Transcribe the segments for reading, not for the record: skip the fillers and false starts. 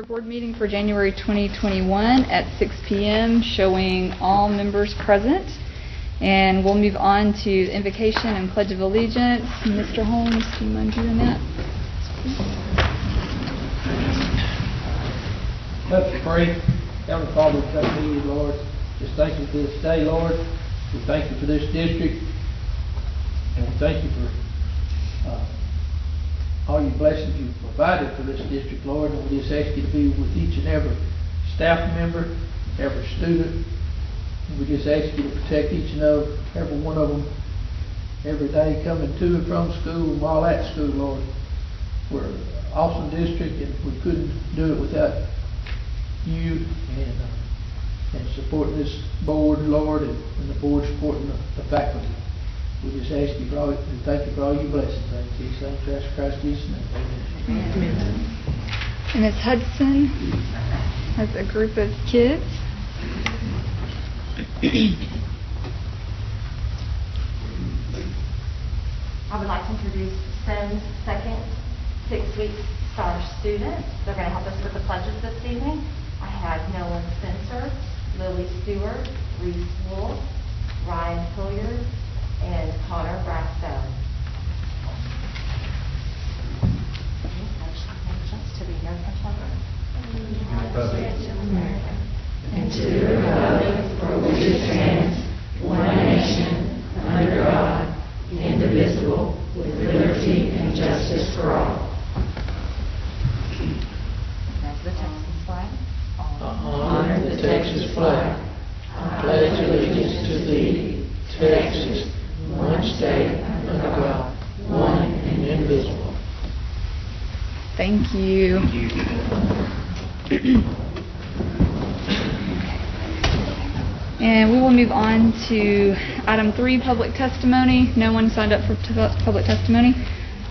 Board meeting for January 2021 at 6 p.m. showing all members present. And we'll move on to invocation and Pledge of Allegiance. Mr. Holmes, do you mind doing that? Let's pray. Heavenly Father, we come to you, Lord. Just thank you for this day, Lord. We thank you for this district. And we thank you for all your blessings you've provided for this district, Lord. And we just ask you to be with each and every staff member, every student. And we just ask you to protect each and every one of them every day coming to and from school and while at school, Lord. We're an awesome district, and we couldn't do it without you and supporting this board, Lord, and the board supporting the faculty. We just ask you for all, and thank you for all your blessings. Thank you, Jesus Christ, Jesus' name. Amen. And Ms. Hudson has a group of kids. I would like to introduce STEM's second 6-week star student. They're going to help us with the pledges this evening. I have Nolan Spencer, Lily Stewart, Reese Wolf, Ryan Hilliard, and Connor Brasto. To the United States of America and to the republic for which it stands, one nation, under God, indivisible, with liberty and justice for all. That's the Texas flag. Honor the Texas flag. I pledge allegiance to thee, Texas, one state, under God, one and indivisible. Thank you. And we will move on to item 3, public testimony. No one signed up for public testimony.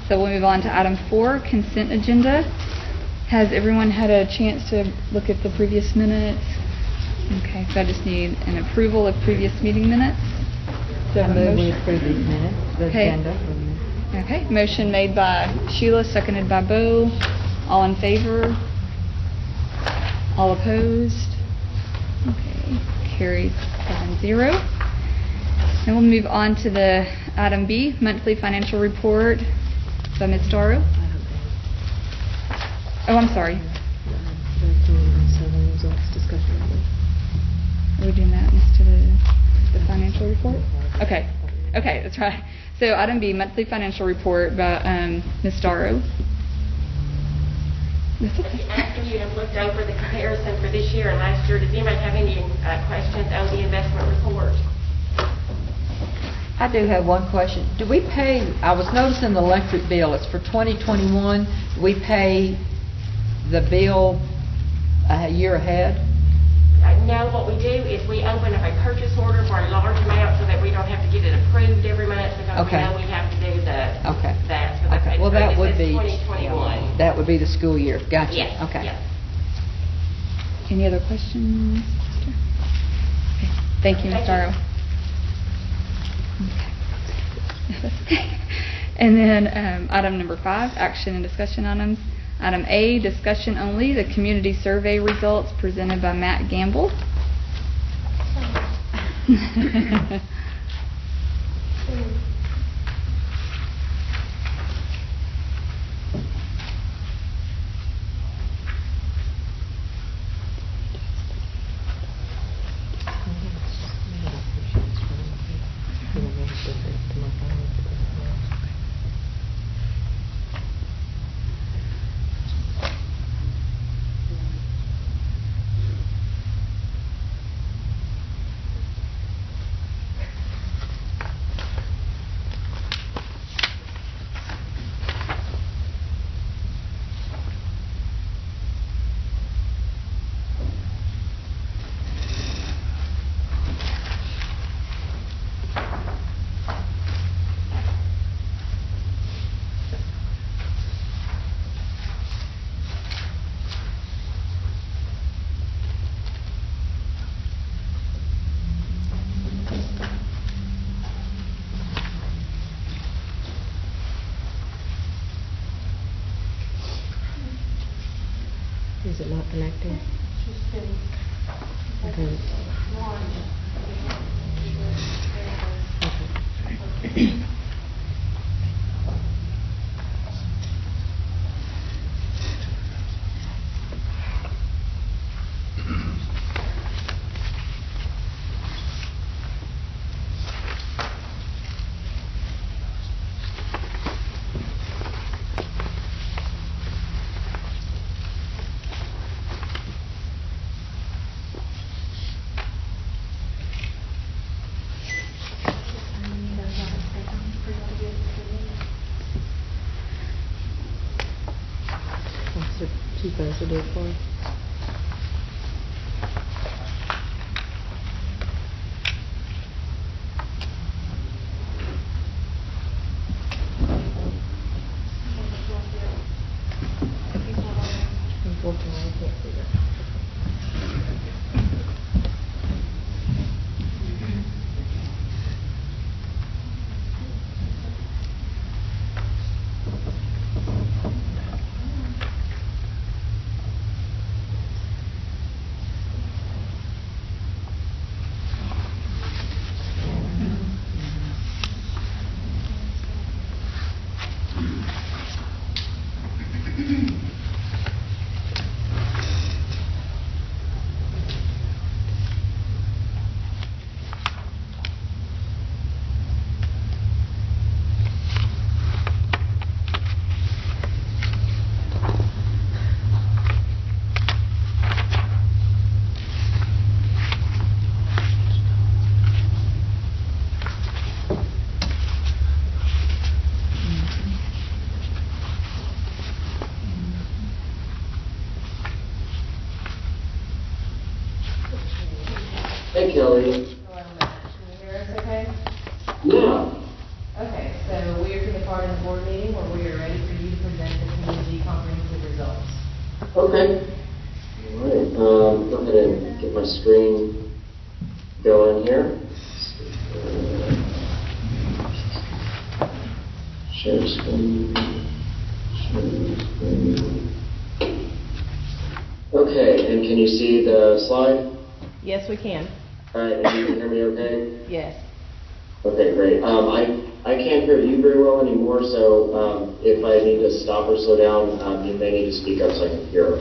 So we'll move on to item 4, consent agenda. Has everyone had a chance to look at the previous minutes? Okay, so I just need an approval of previous meeting minutes. Do I have a motion? approve these minutes, the Okay. agenda. Okay, motion made by Sheila, seconded by Bo. All in favor? All opposed? Okay, carries 7-0. And we'll move on to the item B, monthly financial report by Ms. Darrow. Oh, I'm sorry. Are we doing that next to the financial report? Okay, that's right. So item B, monthly financial report by Ms. Darrow. That's okay. After you have looked over the comparison for this year and last year, does anybody have any questions on the investment report? I do have one question. Do we pay, I was noticing the electric bill, it's for 2021. Do we pay the bill a year ahead? No, what we do is we open up a purchase order for a large amount so that we don't have to get it approved every month because Okay. we know we have to do that. Okay. So Okay. Well, that would be 2021. That would be the school year. Gotcha. Yes. Okay. Yes. Any other questions? Okay. Thank you, Ms. Thank you. Darrow. Okay. And then item number 5, action and discussion items. Item A, discussion only, the community survey results presented by Matt Gamble. Is it not connecting? Okay. Officer Chief Benson do it for us. Unfortunately, I can't see that. Hey, Kelly. Hello, Matt. Can you hear us okay? Yeah. Okay, so we are to the part of the board meeting where we are ready for you to present the community comprehensive results. Okay. All right. Go ahead and get my screen going here. Share screen. Share screen. Okay, and can you see the slide? Yes, we can. All right, and you can hear me okay? Yes. Okay, great. I can't hear you very well anymore, so if I need to stop or slow down, you may need to speak up so I can hear.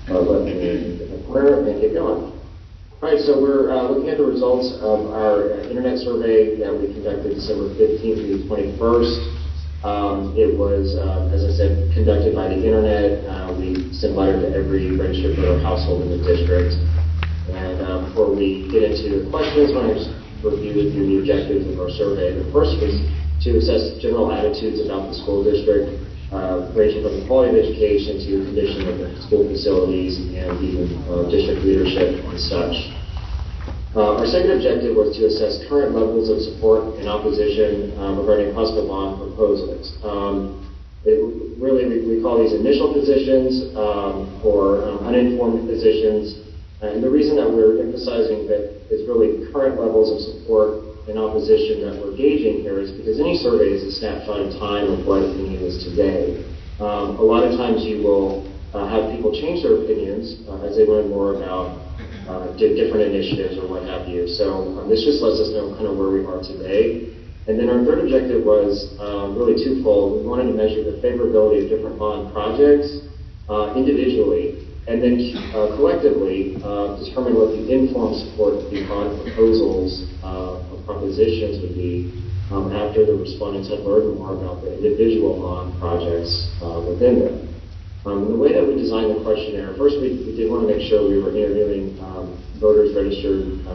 But let me get the corner and get going. All right, so we're looking at the results of our internet survey that we conducted December 15th through 21st. It was, as I said, conducted by the internet. We sent letters to every registered voter household in the district. And before we get into the questions, I want to just review with you the objectives of our survey. The first was to assess general attitudes about the school district, ranging from the quality of education to condition of the school facilities and even district leadership and such. Our second objective was to assess current levels of support and opposition regarding Husker bond proposals. We call these initial positions or uninformed positions. And the reason that we're emphasizing that it's really current levels of support and opposition that we're gauging here is because any survey is a snapshot in time of what opinion is today. A lot of times you will have people change their opinions as they learn more about different initiatives or what have you. So this just lets us know kind of where we are today. And then our third objective was really twofold. We wanted to measure the favorability of different bond projects individually, and then collectively determine what the informed support of the bond proposals or propositions would be after the respondents had learned more about the individual bond projects within them. The way that we designed the questionnaire, first we did want to make sure we were interviewing voters registered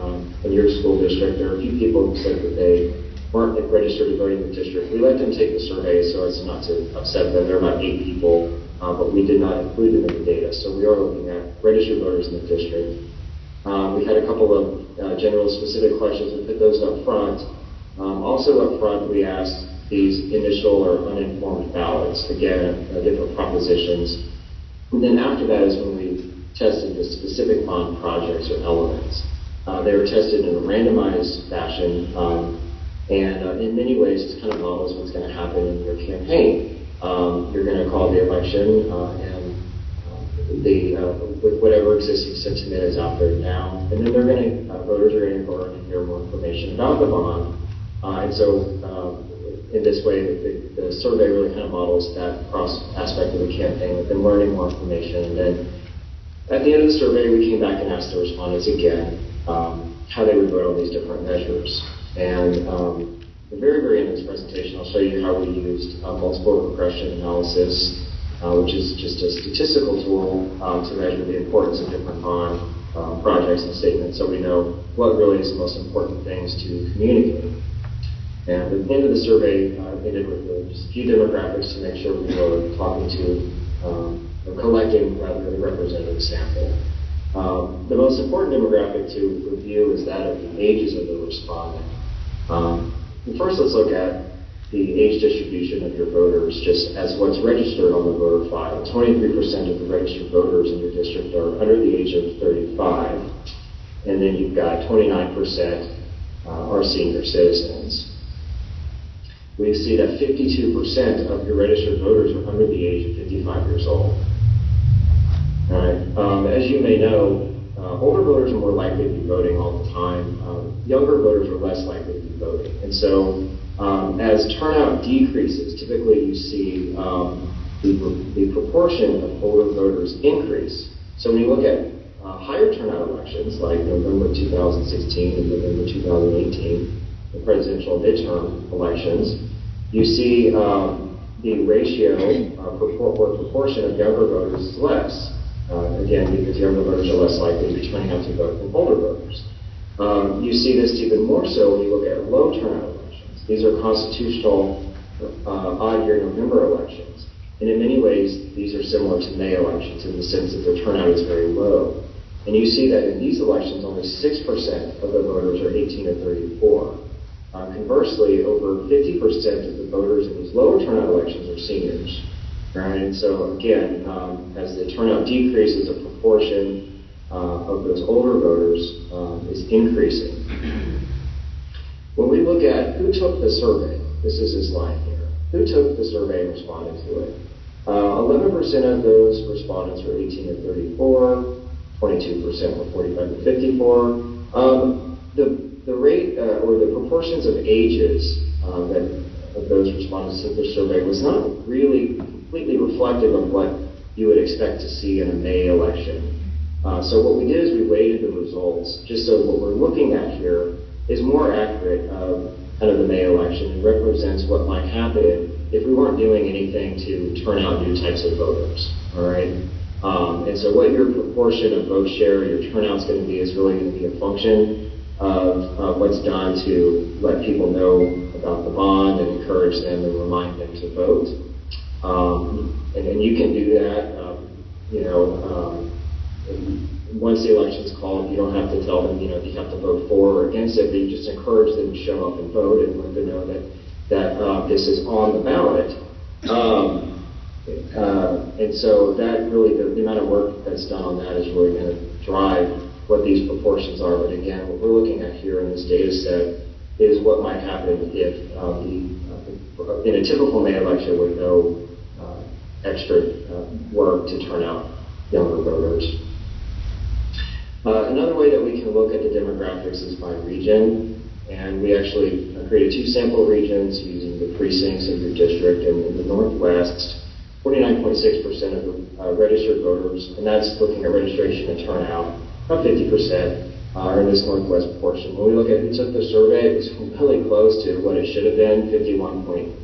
in your school district. There are a few people who said that they weren't registered to vote in the district. We let them take the survey so as not to upset them. There are about 8 people, but we did not include them in the data. So we are looking at registered voters in the district. We had a couple of general specific questions. We put those up front. Also up front, we asked these initial or uninformed ballots, again, different propositions. And then after that is when we tested the specific bond projects or elements. They were tested in a randomized fashion, and in many ways this kind of models what's going to happen in your campaign. You're going to call the election, and with whatever existing sentiment is out there now. And then voters are going to go and hear more information about the bond. And so in this way, the survey really kind of models that cross aspect of the campaign with them learning more information. And then at the end of the survey, we came back and asked the respondents again how they would vote on these different measures. And the very, very end of this presentation, I'll show you how we used multiple regression analysis, which is just a statistical tool to measure the importance of different bond projects and statements, so we know what really is the most important things to communicate. And at the end of the survey, ended with just a few demographics to make sure we were talking to or collecting rather a representative sample. The most important demographic to review is that of the ages of the respondent. First, let's look at the age distribution of your voters, just as what's registered on the voter file. 23% of the registered voters in your district are under the age of 35, and then you've got 29% are senior citizens. We see that 52% of your registered voters are under the age of 55 years old. All right. As you may know, older voters are more likely to be voting all the time. Younger voters are less likely to be voting. And so as turnout decreases, typically you see the proportion of older voters increase. So when you look at higher turnout elections, like November 2016 and November 2018, the presidential midterm elections, you see the ratio or proportion of younger voters is less. Again, because younger voters are less likely to be turning out to vote than older voters. You see this even more so when you look at low turnout elections. These are constitutional odd-year November elections. And in many ways, these are similar to May elections in the sense that their turnout is very low. And you see that in these elections, only 6% of the voters are 18 to 34. Conversely, over 50% of the voters in these lower turnout elections are seniors. Right? And so again, as the turnout decreases, the proportion of those older voters is increasing. When we look at who took the survey, this is this line here, who took the survey and responded to it? 11% of those respondents were 18 to 34, 22% were 45 to 54. The rate or the proportions of ages that of those respondents to the survey was not really completely reflective of what you would expect to see in a May election. So what we did is we weighted the results, just so what we're looking at here is more accurate of kind of the May election and represents what might happen if we weren't doing anything to turn out new types of voters. All right. And so what your proportion of vote share, your turnout's going to be is really going to be a function of what's done to let people know about the bond and encourage them and remind them to vote. And you can do that, once the election's called, you don't have to tell them, you have to vote for or against it, but you just encourage them to show up and vote and let them know that this is on the ballot. And so that really, the amount of work that's done on that is really going to drive what these proportions are. But again, what we're looking at here in this data set is what might happen if in a typical May election with no extra work to turn out younger voters. Another way that we can look at the demographics is by region, and we actually created 2 sample regions using the precincts of your district. And in the Northwest, 49.6% of the registered voters, and that's looking at registration and turnout, about 50% are in this Northwest portion. When we look at who took the survey, it was really close to what it should have been. 51.8%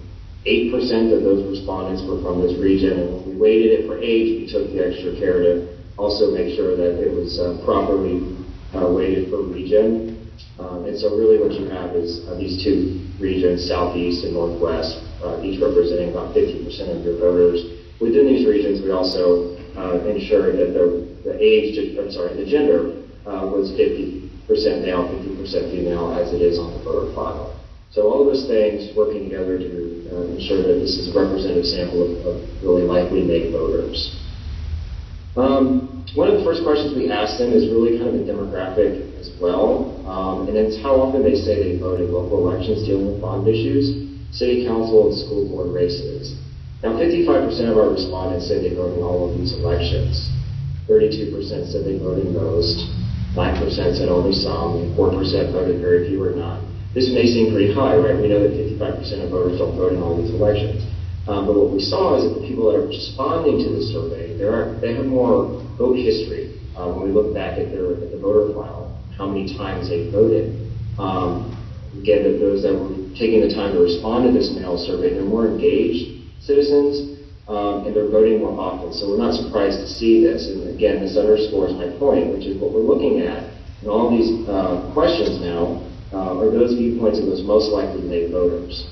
of those respondents were from this region, and when we weighted it for age, we took the extra care to also make sure that it was properly weighted for region. And so really what you have is these 2 regions, Southeast and Northwest, each representing about 50% of your voters. Within these regions, we also ensured that the gender was 50% male, 50% female, as it is on the voter file. So all of those things working together to ensure that this is a representative sample of really likely May voters. One of the first questions we asked them is really kind of a demographic as well, and it's how often they say they vote in local elections dealing with bond issues, city council and school board races. Now 55% of our respondents say they vote in all of these elections. 32% said they voted most, 9% said only some, and 4% voted very few or none. This may seem pretty high, right? We know that 55% of voters don't vote in all these elections. But what we saw is that the people that are responding to the survey, they have more vote history. When we look back at the voter file, how many times they voted. Again, that those that were taking the time to respond to this mail survey, they're more engaged citizens, and they're voting more often. So we're not surprised to see this. And again, this underscores my point, which is what we're looking at in all these questions now are those viewpoints of those most likely to make voters.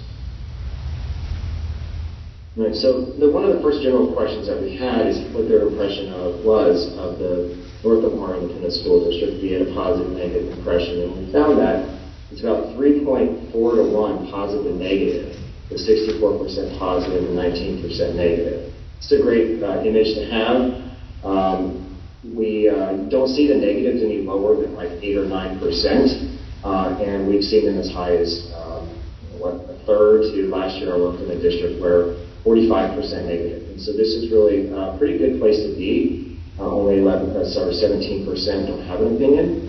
Right, so one of the first general questions that we had is what their impression was of the North Lamar Independent School District, be it a positive, negative impression. And we found that it's about 3.4 to 1 positive and negative, with 64% positive and 19% negative. It's a great image to have. We don't see the negatives any lower than like 8 or 9%, and we've seen them as high as a third to last year I worked in a district where 45% negative. And so this is really a pretty good place to be. Only 17% don't have an opinion.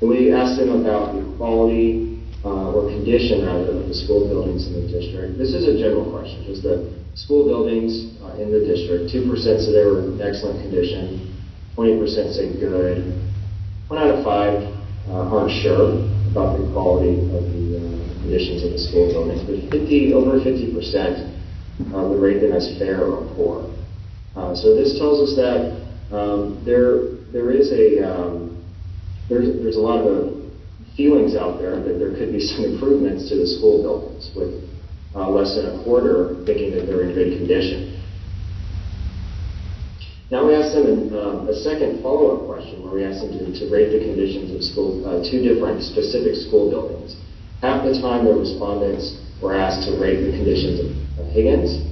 And we asked them about the quality or condition, rather, of the school buildings in the district. This is a general question. Just the school buildings in the district, 2% said they were in excellent condition, 20% say good. 1 out of 5 aren't sure about the quality of the conditions of the school buildings, but over 50% would rate them as fair or poor. So this tells us that there's a lot of feelings out there that there could be some improvements to the school buildings, with less than a quarter thinking that they're in good condition. Now we asked them a second follow-up question where we asked them to rate the conditions of two different specific school buildings. Half the time the respondents were asked to rate the conditions of Higgins,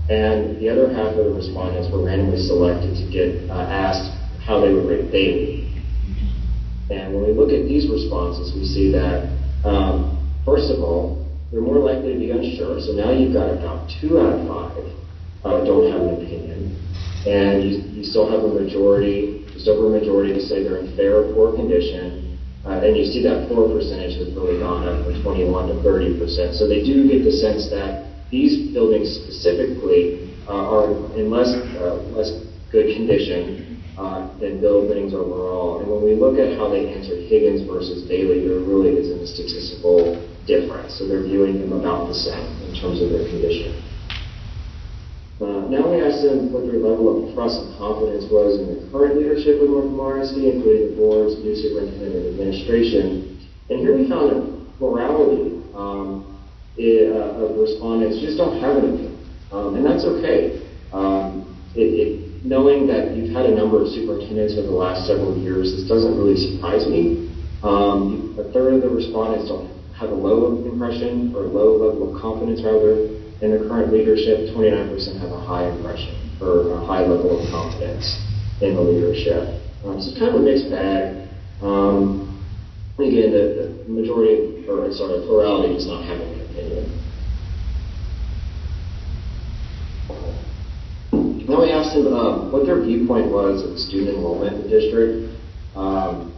and the other half of the respondents were randomly selected to get asked how they would rate Bailey. And when we look at these responses, we see that, first of all, they're more likely to be unsure. So now you've got about 2 out of 5 don't have an opinion. And you still have a majority, just over a majority, to say they're in fair or poor condition. And you see that poor percentage has really gone up from 21 to 30%. So they do get the sense that these buildings specifically are in less good condition than buildings overall. And when we look at how they answered Higgins versus Bailey, there really isn't a statistical difference. So they're viewing them about the same in terms of their condition. Now we asked them what their level of trust and confidence was in the current leadership of North Lamar ISD, including the boards, new superintendent, and administration. And here we found a plurality of respondents just don't have an opinion. And that's okay. Knowing that you've had a number of superintendents over the last several years, this doesn't really surprise me. A third of the respondents don't have a low impression, or low level of confidence, rather, in the current leadership. 29% have a high impression, or a high level of confidence in the leadership. So it's kind of a mixed bag. Again, the majority, the plurality does not have an opinion. Now we asked them what their viewpoint was of student enrollment in the district,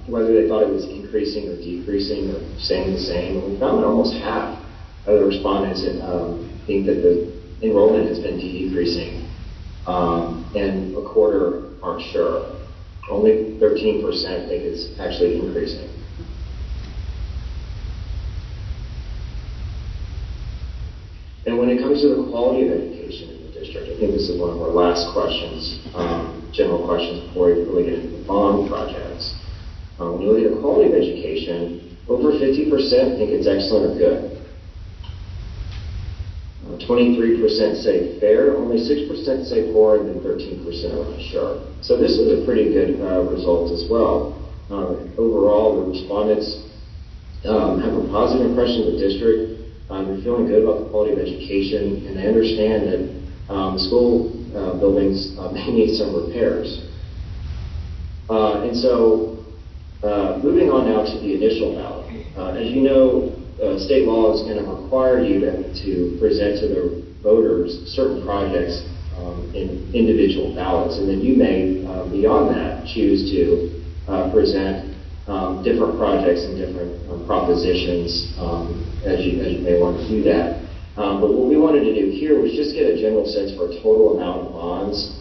whether they thought it was increasing or decreasing or staying the same. And we found that almost half of the respondents think that the enrollment has been decreasing, and a quarter aren't sure. Only 13% think it's actually increasing. And when it comes to the quality of education in the district, I think this is one of our last questions, general questions before we really get into the bond projects. When you look at the quality of education, over 50% think it's excellent or good. 23% say fair, only 6% say poor, and then 13% are unsure. So this is a pretty good result as well. Overall, the respondents have a positive impression of the district. They're feeling good about the quality of education, and they understand that the school buildings may need some repairs. And so, moving on now to the initial ballot. As you know, state law is going to require you to present to the voters certain projects in individual ballots. And then you may, beyond that, choose to present different projects and different propositions as you may want to do that. But what we wanted to do here was just get a general sense for a total amount of bonds.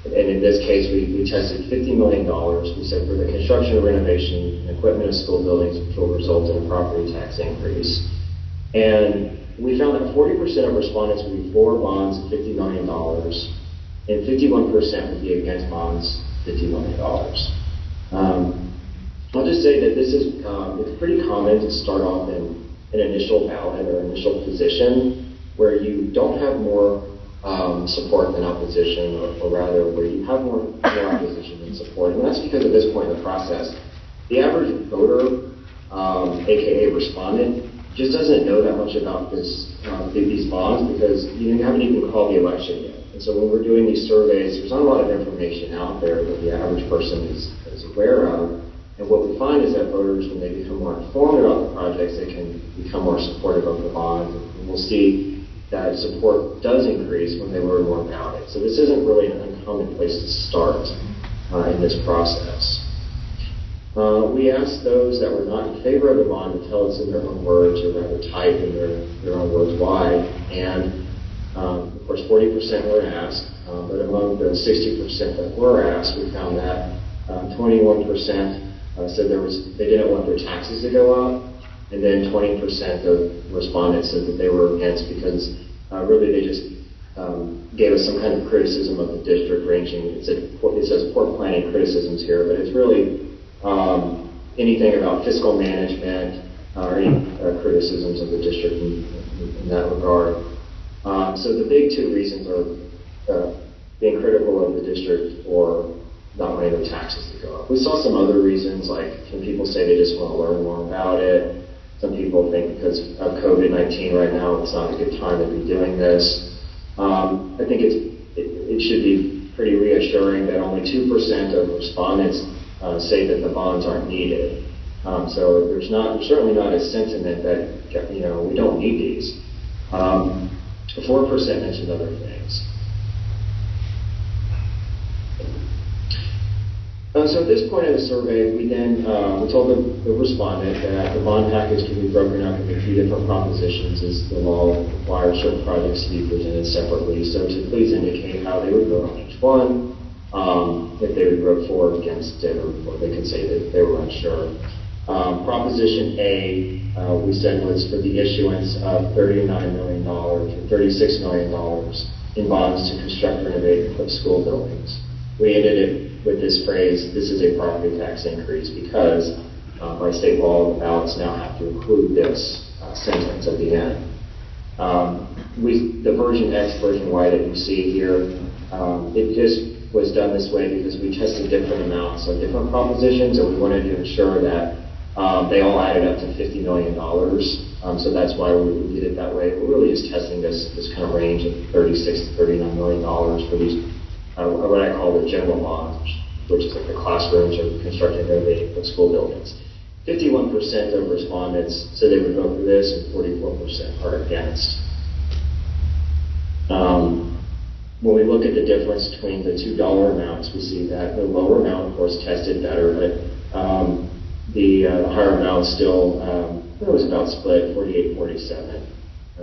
And in this case, we tested $50 million. We said for the construction, renovation, and equipment of school buildings, which will result in a property tax increase. And we found that 40% of respondents would be for bonds of $50 million, and 51% would be against bonds $50 million. I'll just say that this is it's pretty common to start off in an initial ballot or initial position where you don't have more support than opposition, or rather where you have more opposition than support. And that's because at this point in the process, the average voter, aka respondent, just doesn't know that much about these bonds because you haven't even called the election yet. And so when we're doing these surveys, there's not a lot of information out there that the average person is aware of. And what we find is that voters, when they become more informed about the projects, they can become more supportive of the bonds. And we'll see that support does increase when they learn more about it. So this isn't really an uncommon place to start in this process. We asked those that were not in favor of the bond to tell us in their own words, or rather type in their own words why. And of course, 40% were asked, but among the 60% that were asked, we found that 21% said they didn't want their taxes to go up, and then 20% of respondents said that they were against because really they just gave us some kind of criticism of the district, ranging, it says poor planning criticisms here, but it's really anything about fiscal management or any criticisms of the district in that regard. So the big two reasons are being critical of the district or not wanting their taxes to go up. We saw some other reasons, like some people say they just want to learn more about it. Some people think because of COVID-19 right now, it's not a good time to be doing this. I think it should be pretty reassuring that only 2% of respondents say that the bonds aren't needed. So there's certainly not a sentiment that we don't need these. 4% mentioned other things. So at this point in the survey, we told the respondent that the bond package can be broken up into 3 different propositions, as the law requires certain projects to be presented separately. So to please indicate how they would vote on each one, if they would vote for or against it, or they could say that they were unsure. Proposition A, we said was for the issuance of $39 million or $36 million in bonds to construct, renovate, and equip school buildings. We ended it with this phrase, this is a property tax increase, because by state law, the ballots now have to include this sentence at the end. The version X, version Y that you see here, it just was done this way because we tested different amounts of different propositions, and we wanted to ensure that they all added up to $50 million. So that's why we did it that way. We're really just testing this kind of range of $36 to $39 million for these what I call the general bonds, which is like the classrooms or constructing renovating school buildings. 51% of respondents said they would vote for this, and 44% are against. When we look at the difference between the $2 amounts, we see that the lower amount, of course, tested better, but the higher amount still it was about split 48-47.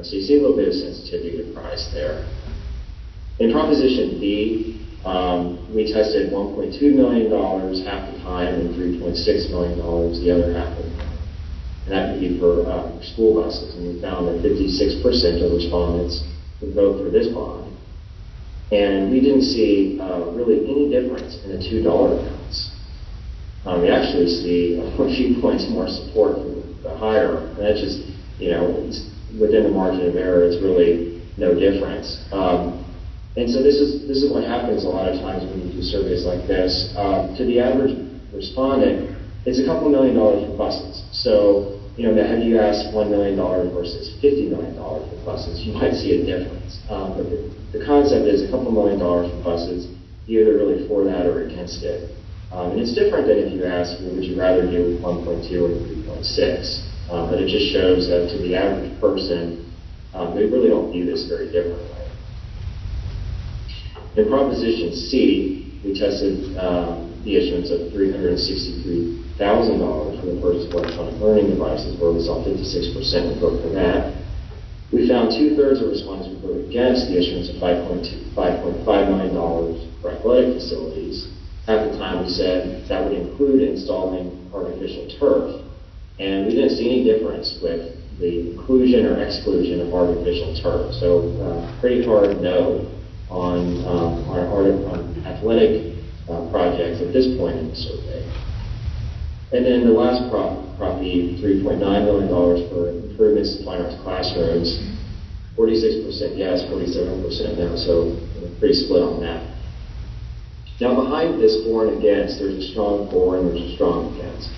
So you see a little bit of sensitivity to price there. In Proposition B, we tested $1.2 million half the time and $3.6 million the other half of the time. And that would be for school buses. And we found that 56% of respondents would vote for this bond. And we didn't see really any difference in the $2 amounts. We actually see a few points more support for the higher. And that's just, it's within the margin of error, it's really no difference. And so this is what happens a lot of times when you do surveys like this. To the average respondent, it's a couple $1 million for buses. So, had you asked $1 million versus $50 million for buses, you might see a difference. But the concept is a couple $1 million for buses, you're either really for that or against it. And it's different than if you ask, would you rather do 1.2 or 3.6? But it just shows that to the average person, they really don't view this very differently. In Proposition C, we tested the issuance of $363,000 for the purchase of electronic learning devices, where we saw 56% would vote for that. We found 2/3 of respondents would vote against the issuance of $5.5 million for athletic facilities. At the time, we said that would include installing artificial turf, and we didn't see any difference with the inclusion or exclusion of artificial turf. So pretty hard no on athletic projects at this point in the survey. And then the last Prop E, $3.9 million for improvements to fine arts classrooms, 46% yes, 47% no, so pretty split on that. Now behind this for and against, there's a strong for and there's a strong against.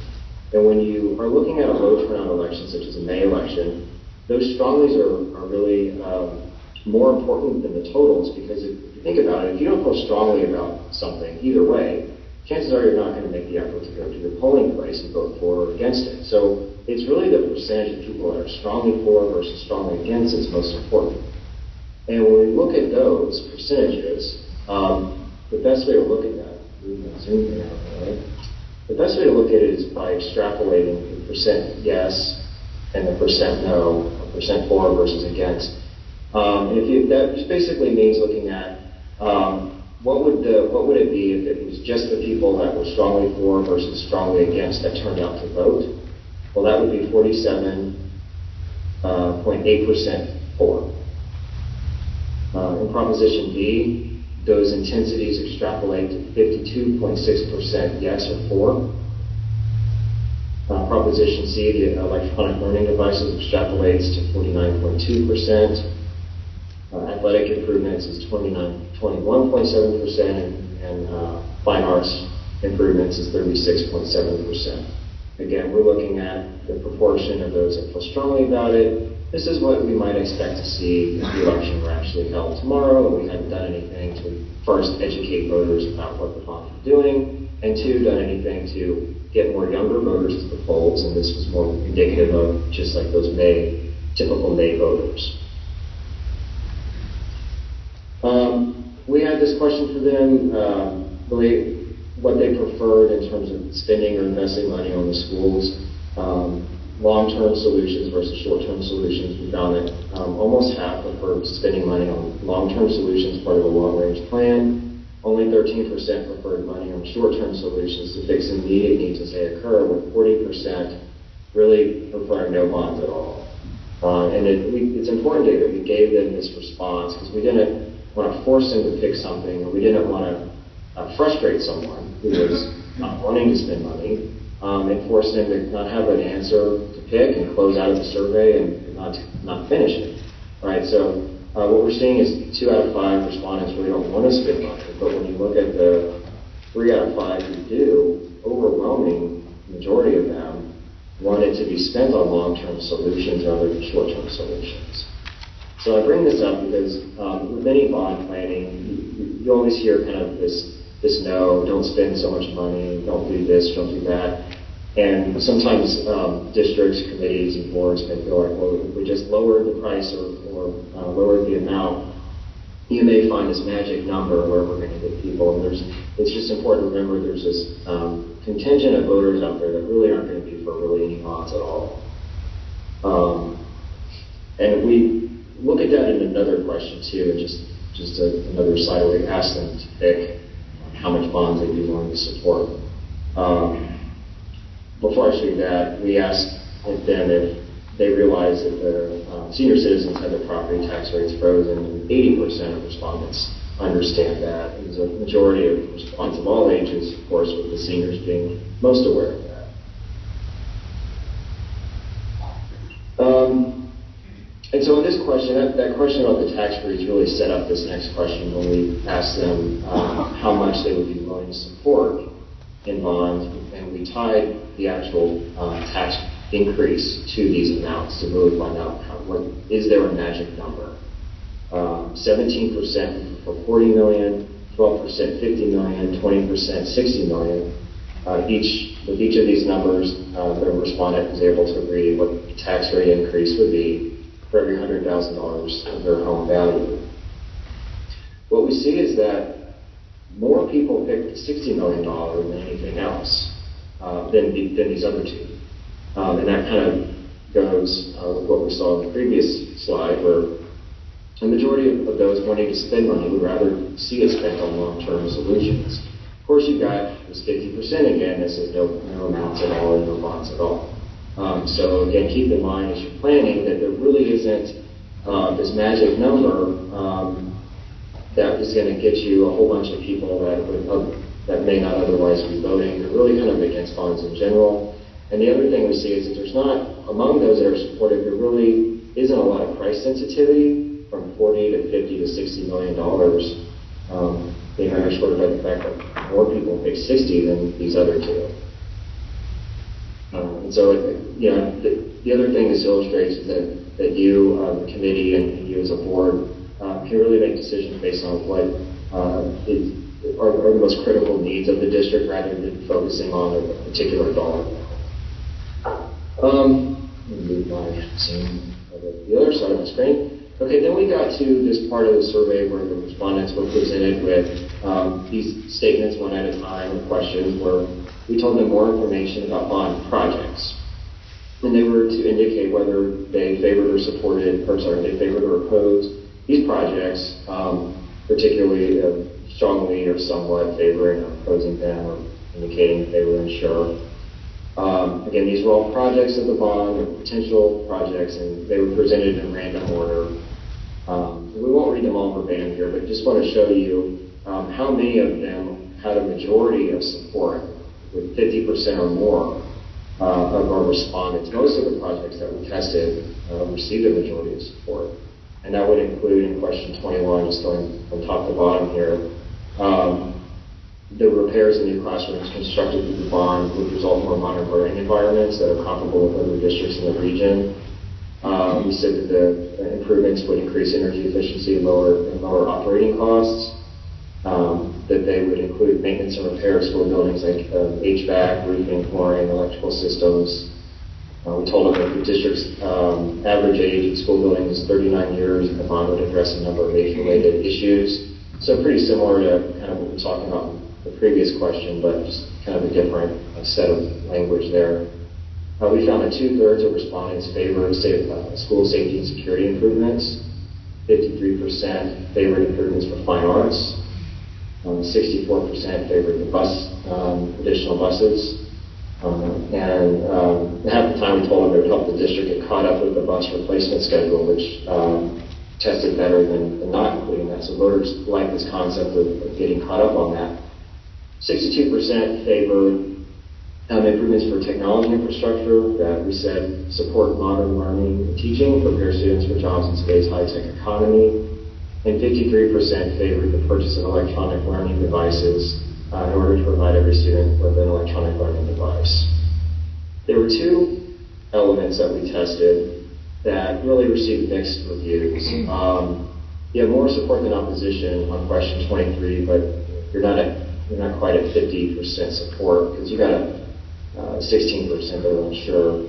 And when you are looking at a low turnout election, such as a May election, those stronglies are really more important than the totals, because if you think about it, if you don't feel strongly about something either way, chances are you're not going to make the effort to go to your polling place and vote for or against it. So it's really the percentage of people that are strongly for versus strongly against that's most important. And when we look at those percentages, the best way to look at that, zoom in, right? The best way to look at it is by extrapolating the percent yes and the percent no, or percent for versus against. That just basically means looking at what would it be if it was just the people that were strongly for versus strongly against that turned out to vote? Well, that would be 47.8% for. In Proposition B, those intensities extrapolate to 52.6% yes or for. Proposition C, the electronic learning devices, extrapolates to 49.2%. Athletic improvements is 21.7%, and fine arts improvements is 36.7%. Again, we're looking at the proportion of those that feel strongly about it. This is what we might expect to see if the election were actually held tomorrow and we hadn't done anything to first educate voters about what the bonds were doing, and two, done anything to get more younger voters to the polls, and this was more indicative of just like those typical May voters. We had this question for them, really what they preferred in terms of spending or investing money on the schools. Long-term solutions versus short-term solutions. We found that almost half preferred spending money on long-term solutions, part of a long-range plan. Only 13% preferred money on short-term solutions to fix immediate needs as they occur, with 40% really preferring no bonds at all. And it's important that we gave them this response because we didn't want to force them to pick something, or we didn't want to frustrate someone who was not wanting to spend money, and force them to not have an answer to pick and close out of the survey and not finish it. Right? So what we're seeing is 2 out of 5 respondents really don't want to spend money, but when you look at the 3 out of 5 who do, overwhelming majority of them want it to be spent on long-term solutions rather than short-term solutions. So I bring this up because with any bond planning, you always hear kind of this no, don't spend so much money, don't do this, don't do that. And sometimes districts, committees, and boards may feel like, well, if we just lowered the price or lowered the amount, you may find this magic number where we're going to get people. And it's just important to remember there's this contingent of voters out there that really aren't going to be for really any bonds at all. And we look at that in another question too, and just another slide where we ask them to pick how much bonds they'd be willing to support. Before I show you that, we asked them if they realized that the senior citizens had their property tax rates frozen, and 80% of respondents understand that. There's a majority of respondents of all ages, of course, with the seniors being most aware of that. And so in this question, that question about the tax freeze really set up this next question when we asked them how much they would be willing to support in bonds, and we tied the actual tax increase to these amounts to really find out is there a magic number. 17% for 40 million, 12% 50 million, 20% 60 million. With each of these numbers, the respondent was able to agree what the tax rate increase would be for every $100,000 of their home value. What we see is that more people picked the $60 million than anything else, than these other two. And that kind of goes with what we saw in the previous slide, where the majority of those wanting to spend money would rather see it spent on long-term solutions. Of course, you've got this 50% again that says no amounts at all and no bonds at all. So again, keep in mind as you're planning that there really isn't this magic number that is going to get you a whole bunch of people that may not otherwise be voting. They're really kind of against bonds in general. And the other thing we see is that there's not, among those that are supportive, there really isn't a lot of price sensitivity from 40 to 50 to $60 million, being underscored by the fact that more people pick 60 than these other two. And so, the other thing this illustrates is that you, the committee, and you as a board can really make decisions based on what are the most critical needs of the district rather than focusing on a particular dollar. Move my Zoom over to the other side of the screen. Okay, then we got to this part of the survey where the respondents were presented with these statements one at a time, or questions, where we told them more information about bond projects. And they were to indicate whether they favored or they favored or opposed these projects, particularly strongly or somewhat favoring or opposing them, or indicating that they were unsure. Again, these were all projects of the bond, or potential projects, and they were presented in random order. We won't read them all verbatim here, but just want to show you how many of them had a majority of support, with 50% or more of our respondents. Most of the projects that we tested received a majority of support. And that would include, in question 21, just going from top to bottom here, the repairs and new classrooms constructed through the bond would result in more modern learning environments that are comparable with other districts in the region. We said that the improvements would increase energy efficiency and lower operating costs. That they would include maintenance and repair of school buildings like HVAC, roofing, flooring, electrical systems. We told them that the district's average age in school buildings is 39 years, and the bond would address a number of age-related issues. So pretty similar to kind of what we were talking about in the previous question, but just kind of a different set of language there. We found that 2/3 of respondents favored school safety and security improvements. 53% favored improvements for fine arts. 64% favored the additional buses. And half the time we told them it would help the district get caught up with the bus replacement schedule, which tested better than not including that. So voters like this concept of getting caught up on that. 62% favored improvements for technology infrastructure that we said support modern learning and teaching, prepare students for jobs in today's high-tech economy. And 53% favored the purchase of electronic learning devices in order to provide every student with an electronic learning device. There were two elements that we tested that really received mixed reviews. You have more support than opposition on question 23, but you're not quite at 50% support because you got a 16% that are unsure.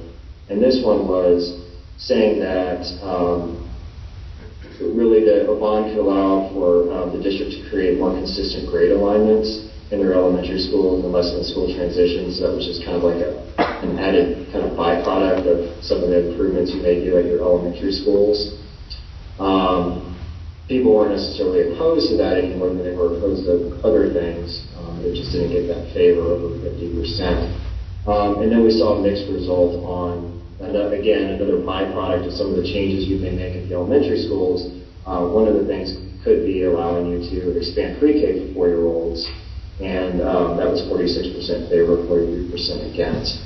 And this one was saying that really a bond could allow for the district to create more consistent grade alignments in their elementary schools and less in school transitions. That was just kind of like an added kind of byproduct of some of the improvements you may do at your elementary schools. People weren't necessarily opposed to that anymore than they were opposed to other things. They just didn't get that favor over 50%. And then we saw a mixed result on, again, another byproduct of some of the changes you may make at the elementary schools. One of the things could be allowing you to expand pre-K for 4-year-olds. And that was 46% favor, 43% against.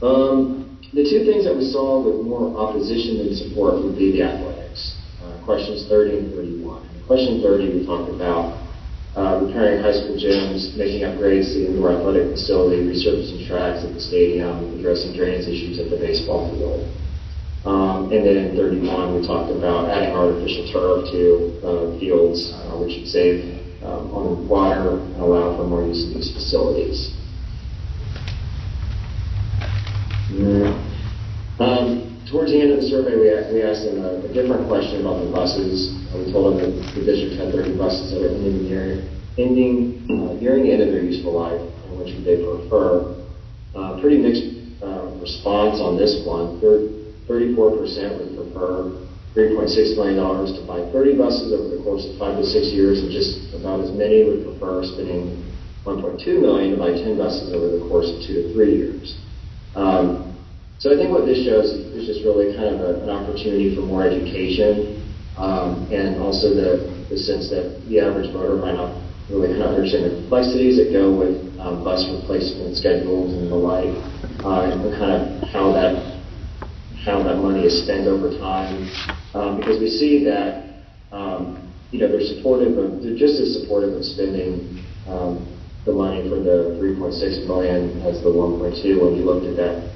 The two things that we saw with more opposition than support would be the athletics. Questions 30 and 31. In question 30, we talked about repairing high school gyms, making upgrades to the indoor athletic facility, resurfacing tracks at the stadium, addressing drainage issues at the baseball field. And then in 31, we talked about adding artificial turf to fields, which would save on water and allow for more use of these facilities. Towards the end of the survey, we asked them a different question about the buses. We told them that the district had 30 buses that are nearing the end of their useful life, and which would they prefer. Pretty mixed response on this one. 34% would prefer $3.6 million to buy 30 buses over the course of 5 to 6 years, and just about as many would prefer spending $1.2 million to buy 10 buses over the course of 2 to 3 years. So I think what this shows is just really kind of an opportunity for more education, and also the sense that the average voter might not really kind of understand the complexities that go with bus replacement schedules and the like, and kind of how that money is spent over time. Because we see that they're just as supportive of spending the money for the 3.6 million as the 1.2 when you looked at that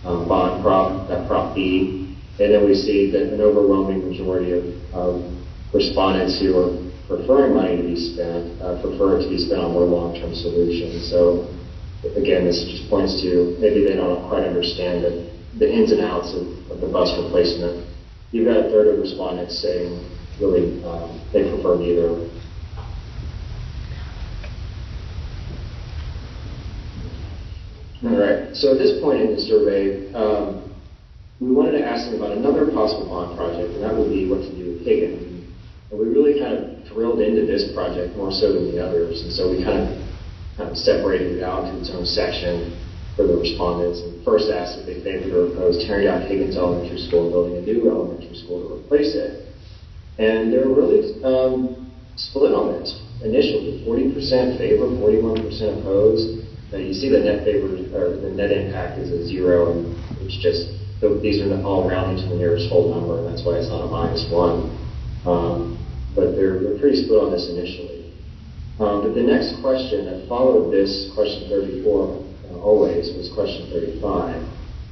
bond prop, that Prop B. And then we see that an overwhelming majority of respondents who are preferring money to be spent, prefer it to be spent on more long-term solutions. So again, this just points to maybe they don't quite understand the ins and outs of the bus replacement. You've got a third of respondents saying really they prefer neither. All right, so at this point in the survey, we wanted to ask them about another possible bond project, and that would be what to do with Higgins. And we really kind of drilled into this project more so than the others, and so we kind of separated it out into its own section for the respondents, and first asked if they favored or opposed tearing down Higgins Elementary School and building a new elementary school to replace it. And they were really split on this initially. 40% favor, 41% opposed. Now you see the net favor, or the net impact is a 0, and it's just, these are all rounding to the nearest whole number, and that's why it's not a -1. But they're pretty split on this initially. But the next question that followed this, question 34, always, was question 35.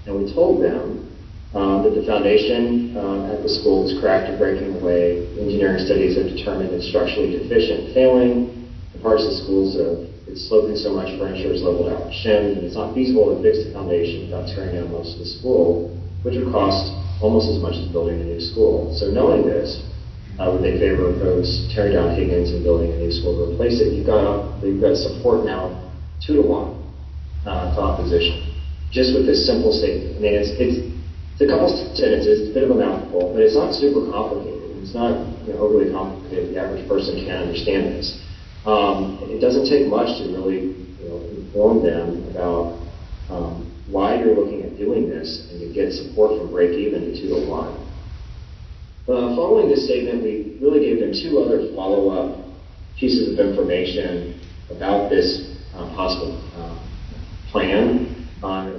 And we told them that the foundation at the school is cracked or breaking away. Engineering studies have determined it's structurally deficient, failing. The parts of the schools it's sloping so much, furniture is leveled out with shims, and it's not feasible to fix the foundation without tearing down most of the school, which would cost almost as much as building a new school. So knowing this, would they favor or oppose tearing down Higgins and building a new school to replace it? You've got support now 2 to 1 to opposition, just with this simple statement. I mean, it's a couple sentences, it's a bit of a mouthful, but it's not super complicated. It's not overly complicated. The average person can't understand this. It doesn't take much to really inform them about why you're looking at doing this, and you get support from break even to 2 to 1. Following this statement, we really gave them 2 other follow-up pieces of information about this possible plan.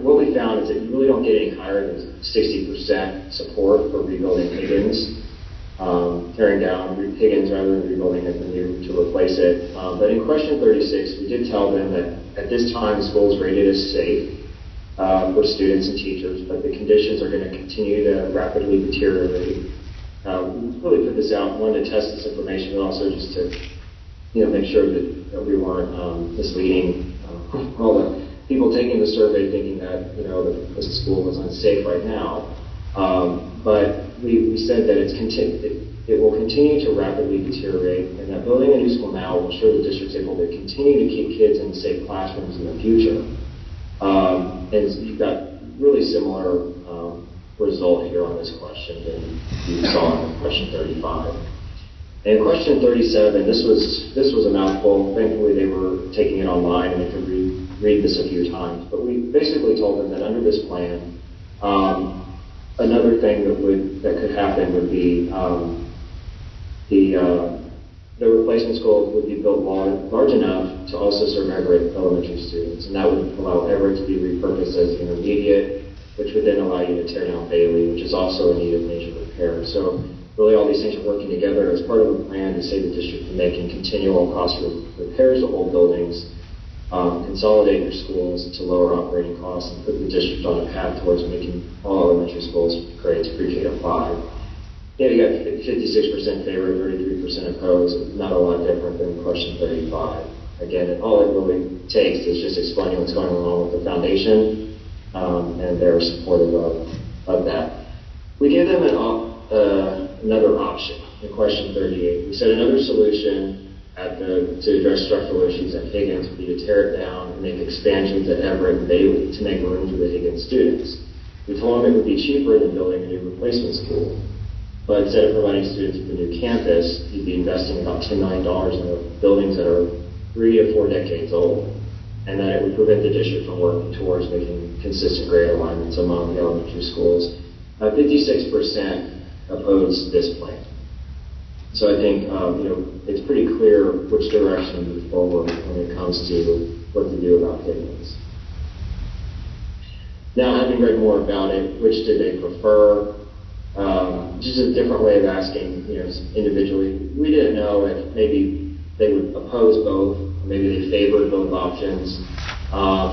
What we found is that you really don't get any higher than 60% support for rebuilding Higgins, tearing down Higgins rather than rebuilding it to replace it. But in question 36, we did tell them that at this time, the school is rated as safe for students and teachers, but the conditions are going to continue to rapidly deteriorate. We really put this out, one, to test this information, but also just to make sure that we weren't misleading all the people taking the survey thinking that the school was unsafe right now. But we said that it will continue to rapidly deteriorate, and that building a new school now will ensure the district's able to continue to keep kids in safe classrooms in the future. And you've got really similar result here on this question than you saw in question 35. And question 37, this was a mouthful. Thankfully, they were taking it online and they could read this a few times. But we basically told them that under this plan, another thing that could happen would be the replacement school would be built large enough to also serve Everett elementary students, and that would allow Everett to be repurposed as intermediate, which would then allow you to tear down Bailey, which is also in need of major repair. So really all these things are working together as part of a plan to save the district from making continual cost repairs to old buildings, consolidate your schools to lower operating costs, and put the district on a path towards making all elementary schools grades pre-K to 5. Yeah, you got 56% favor, 33% opposed, not a lot different than question 35. Again, all it really takes is just explaining what's going on with the foundation, and they're supportive of that. We gave them another option in question 38. We said another solution to address structural issues at Higgins would be to tear it down and make expansions at Everett and Bailey to make room for the Higgins students. We told them it would be cheaper than building a new replacement school. But instead of providing students with a new campus, you'd be investing about $10 million in buildings that are 3 to 4 decades old, and that it would prevent the district from working towards making consistent grade alignments among the elementary schools. 56% opposed this plan. So I think it's pretty clear which direction to move forward when it comes to what to do about Higgins. Now, having read more about it, which did they prefer? Just a different way of asking, individually. We didn't know if maybe they would oppose both, or maybe they favored both options. Had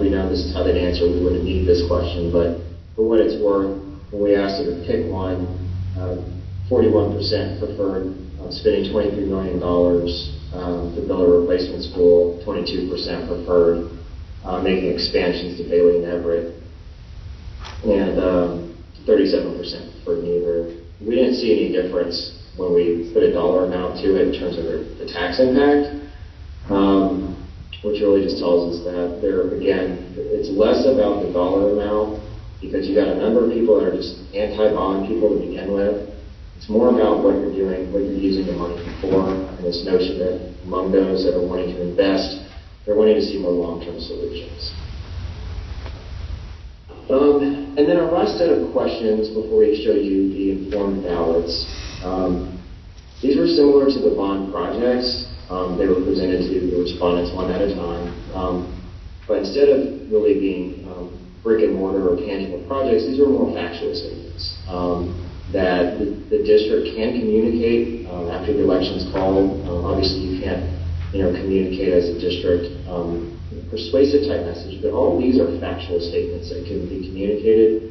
we known this is how they'd answer, we wouldn't need this question. But for what it's worth, when we asked them to pick one, 41% preferred spending $23 million to build a replacement school. 22% preferred making expansions to Bailey and Everett, and 37% preferred neither. We didn't see any difference when we put a dollar amount to it in terms of the tax impact, which really just tells us that it's less about the dollar amount, because you got a number of people that are just anti-bond people to begin with. It's more about what you're doing, what you're using the money for, and this notion that among those that are wanting to invest, they're wanting to see more long-term solutions. And then our last set of questions before we show you the informed ballots. These were similar to the bond projects. They were presented to the respondents one at a time. But instead of really being brick and mortar or tangible projects, these were more factual statements. That the district can communicate after the election's called. Obviously, you can't, communicate as a district persuasive type message, but all of these are factual statements that can be communicated.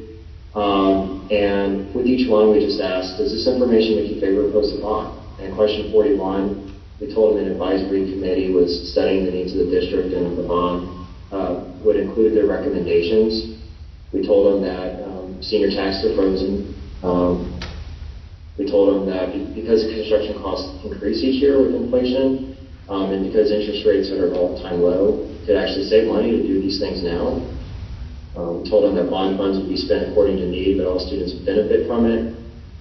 And with each one, we just asked, does this information make you favor opposed to bond? And question 41, we told them an advisory committee was studying the needs of the district and the bond would include their recommendations. We told them that senior taxes are frozen. We told them that because construction costs increase each year with inflation, and because interest rates are at an all-time low, could actually save money to do these things now. We told them that bond funds would be spent according to need, but all students would benefit from it.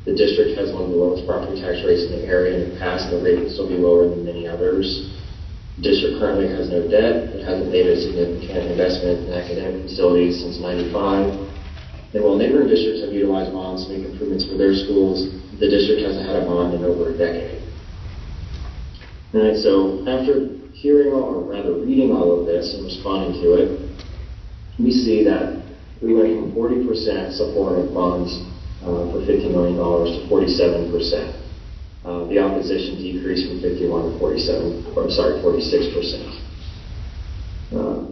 The district has one of the lowest property tax rates in the area. In the past, the rate would still be lower than many others. The district currently has no debt. It hasn't made a significant investment in academic facilities since '95. And while neighboring districts have utilized bonds to make improvements for their schools, the district hasn't had a bond in over a decade. All right, so after hearing or rather reading all of this and responding to it, we see that we went from 40% support of bonds for $50 million to 47%. The opposition decreased from 51 to 46%.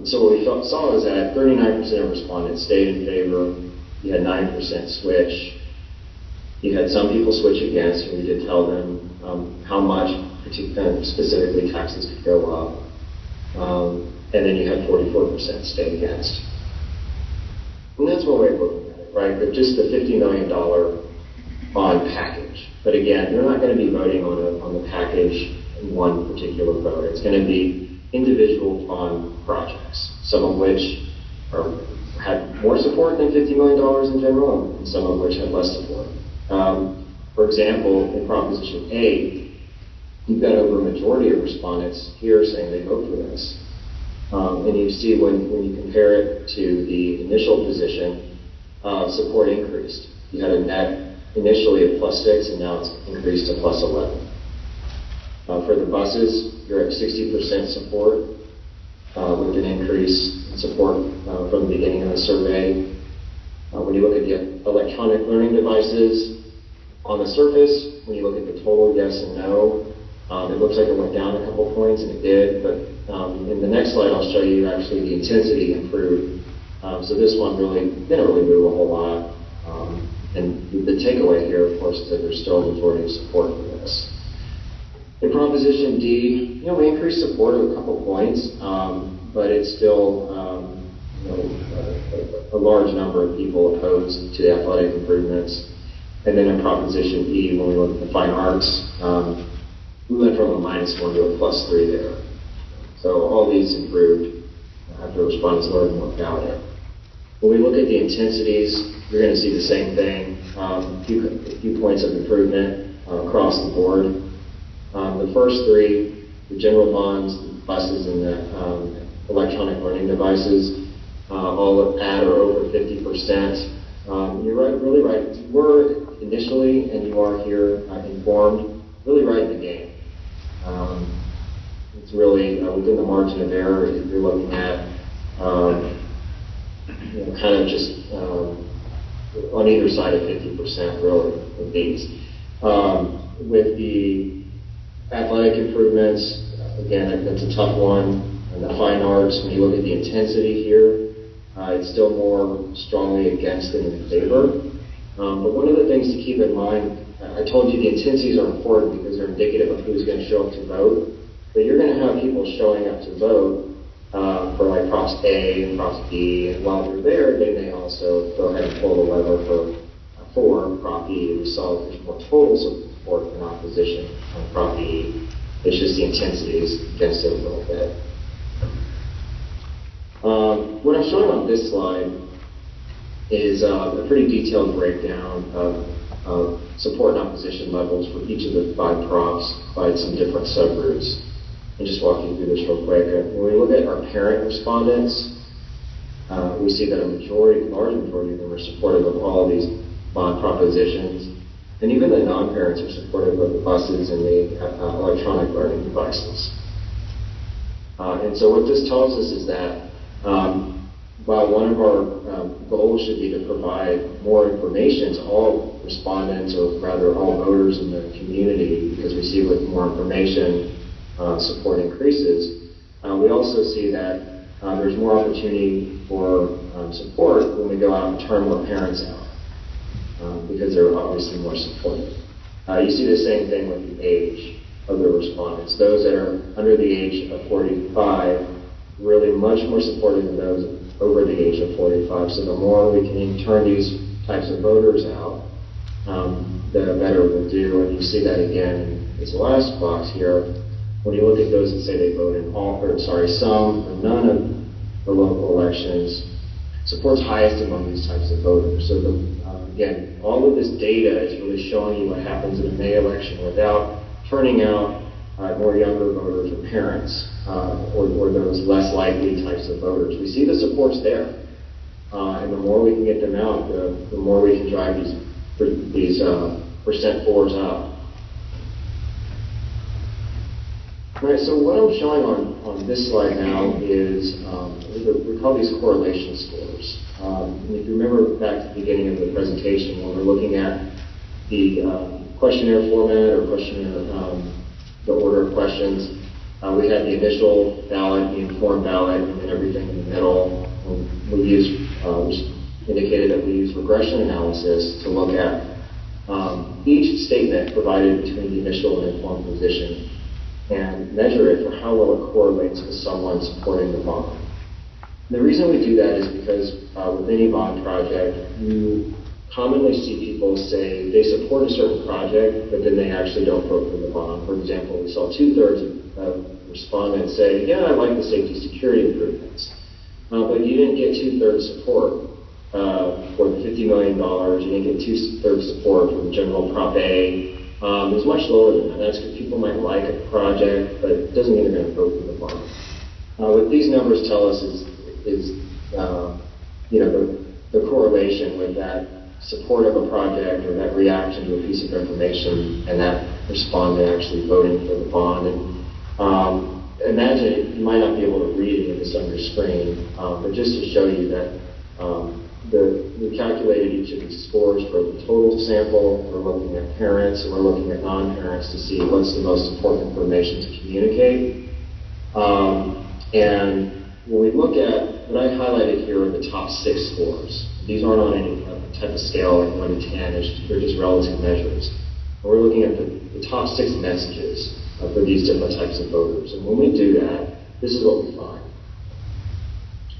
So what we saw is that 39% of respondents stayed in favor. You had 9% switch. You had some people switch against, and we did tell them how much, specifically, taxes could go up. And then you had 44% stay against. And that's one way of looking at it, right? But just the $50 million bond package. But again, you're not going to be voting on the package in one particular vote. It's going to be individual bond projects, some of which had more support than $50 million in general, and some of which had less support. For example, in Proposition 8, you've got over a majority of respondents here saying they vote for this. And you see when you compare it to the initial position, support increased. You had a net initially of +6, and now it's increased to +11. For the buses, you're at 60% support, with an increase in support from the beginning of the survey. When you look at the electronic learning devices, on the surface, when you look at the total yes and no, it looks like it went down a couple points, and it did, but in the next slide I'll show you actually the intensity improved. So this one didn't really move a whole lot. And the takeaway here, of course, is that there's still a majority of support for this. In Proposition D, we increased support a couple points, but it's still a large number of people opposed to the athletic improvements. And then in Proposition E, when we look at the fine arts, we went from a -1 to a +3 there. So all these improved after respondents learned more about it. When we look at the intensities, you're going to see the same thing, a few points of improvement across the board. The first three, the general bonds, the buses, and the electronic learning devices, all at or over 50%. You're right, really right. You were initially, and you are here informed, really right in the game. It's really within the margin of error if you're looking at kind of just on either side of 50%, really, of these. With the athletic improvements, again, that's a tough one. And the fine arts, when you look at the intensity here, it's still more strongly against than in favor. But one of the things to keep in mind, I told you the intensities are important because they're indicative of who's going to show up to vote. But you're going to have people showing up to vote for like Props A and Props B, and while they're there, they may also go ahead and pull the lever for Prop E. We saw that there's more total support in opposition on Prop E. It's just the intensities against it a little bit. What I'm showing on this slide is a pretty detailed breakdown of support and opposition levels for each of the 5 props by some different subgroups. I'll just walk you through this real quick. When we look at our parent respondents, we see that a large majority of them are supportive of all of these bond propositions. And even the non-parents are supportive of the buses and the electronic learning devices. And so what this tells us is that while one of our goals should be to provide more information to all respondents, or rather all voters in the community, because we see with more information support increases, we also see that there's more opportunity for support when we go out and turn more parents out, because they're obviously more supportive. You see the same thing with the age of the respondents. Those that are under the age of 45 really much more supportive than those over the age of 45. So the more we can turn these types of voters out, the better we'll do. And you see that again in this last box here. When you look at those that say they vote in some or none of the local elections, support's highest among these types of voters. So again, all of this data is really showing you what happens in a May election without turning out more younger voters or parents, or those less likely types of voters. We see the support's there, and the more we can get them out, the more we can drive these percent fours up. All right, so what I'm showing on this slide now is, we call these correlation scores. And if you remember back to the beginning of the presentation, when we're looking at the questionnaire format or questionnaire, the order of questions, we had the initial ballot, the informed ballot, and then everything in the middle. We indicated that we use regression analysis to look at each statement provided between the initial and informed position and measure it for how well it correlates with someone supporting the bond. And the reason we do that is because with any bond project, you commonly see people say they support a certain project, but then they actually don't vote for the bond. For example, we saw 2/3 of respondents say, yeah, I like the safety security improvements, but you didn't get 2/3 support for the $50 million. You didn't get 2/3 support for the general Prop A. It was much lower than that. That's because people might like a project, but it doesn't mean they're going to vote for the bond. What these numbers tell us is the correlation with that support of a project or that reaction to a piece of information and that respondent actually voting for the bond. And imagine, you might not be able to read any of this on your screen, but just to show you that we calculated each of these scores for the total sample. We're looking at parents and we're looking at non-parents to see what's the most important information to communicate. And when we look at, what I highlighted here are the top 6 scores. These aren't on any type of scale like 1 to 10, they're just relative measures. And we're looking at the top 6 messages for these different types of voters. And when we do that, this is what we find.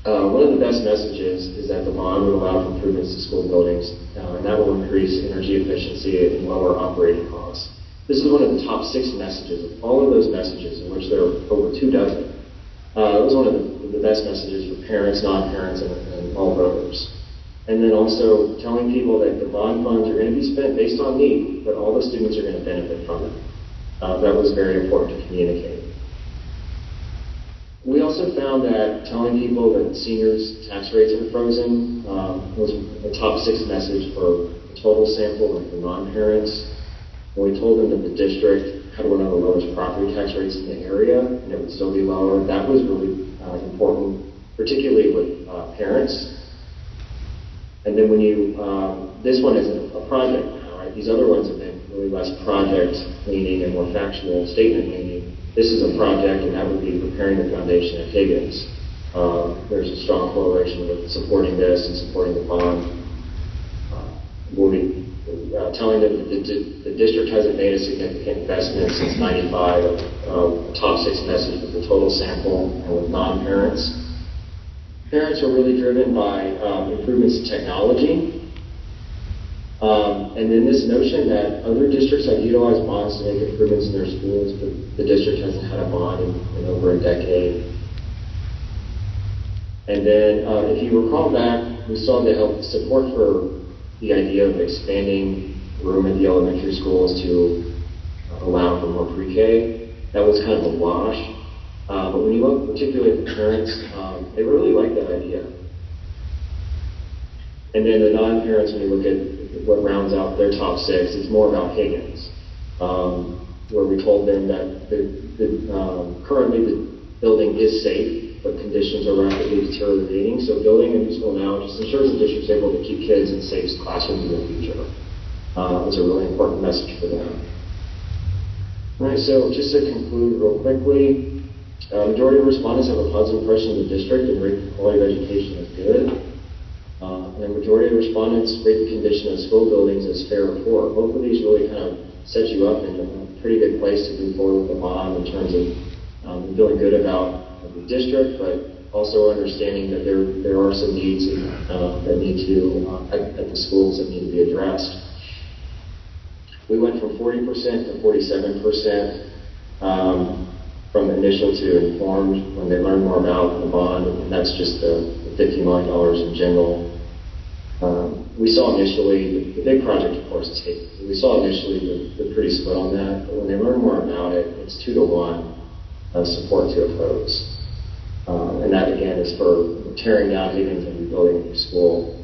One of the best messages is that the bond will allow for improvements to school buildings, and that will increase energy efficiency and lower operating costs. This is one of the top 6 messages of all of those messages, in which there are over 2 dozen. It was one of the best messages for parents, non-parents, and all voters. And then also telling people that the bond funds are going to be spent based on need, but all the students are going to benefit from it. That was very important to communicate. We also found that telling people that seniors' tax rates are frozen was a top 6 message for the total sample and for non-parents. When we told them that the district had one of the lowest property tax rates in the area, and it would still be lower, that was really important, particularly with parents. And then when you, this one is a project now, right? These other ones have been really less project leaning and more factual statement leaning. This is a project, and that would be preparing the foundation at Higgins. There's a strong correlation with supporting this and supporting the bond. We'll be telling them that the district hasn't made a significant investment since '95, a top 6 message with the total sample and with non-parents. Parents are really driven by improvements in technology. And then this notion that other districts have utilized bonds to make improvements in their schools, but the district hasn't had a bond in over a decade. And then if you recall back, we saw the support for the idea of expanding room at the elementary schools to allow for more pre-K. That was kind of a wash. But when you look particularly at the parents, they really like that idea. And then the non-parents, when you look at what rounds out their top 6, it's more about Higgins, where we told them that currently the building is safe, but conditions are rapidly deteriorating. So building a new school now just ensures the district's able to keep kids in safe classrooms in the future. It's a really important message for them. All right, so just to conclude real quickly, majority of respondents have a positive impression of the district and rate the quality of education as good. And the majority of respondents rate the condition of school buildings as fair or poor. Both of these really kind of set you up in a pretty good place to move forward with the bond in terms of feeling good about the district, but also understanding that there are some needs that need to, at the schools that need to be addressed. We went from 40% to 47%. From initial to informed when they learn more about the bond, and that's just the $50 million in general. We saw initially, the big project, of course, is Higgins. We saw initially they're pretty split on that, but when they learn more about it, it's 2-to-1 support to oppose. And that, again, is for tearing down Higgins and rebuilding a new school.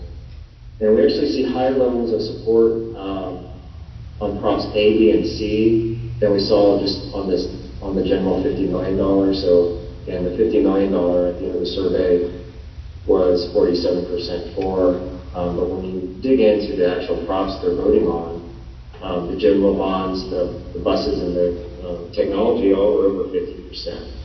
And we actually see higher levels of support on props A, B, and C than we saw just on the general $50 million. So, again, the $50 million at the end of the survey was 47% for. But when you dig into the actual props they're voting on, the general bonds, the buses, and the technology all were over 50%.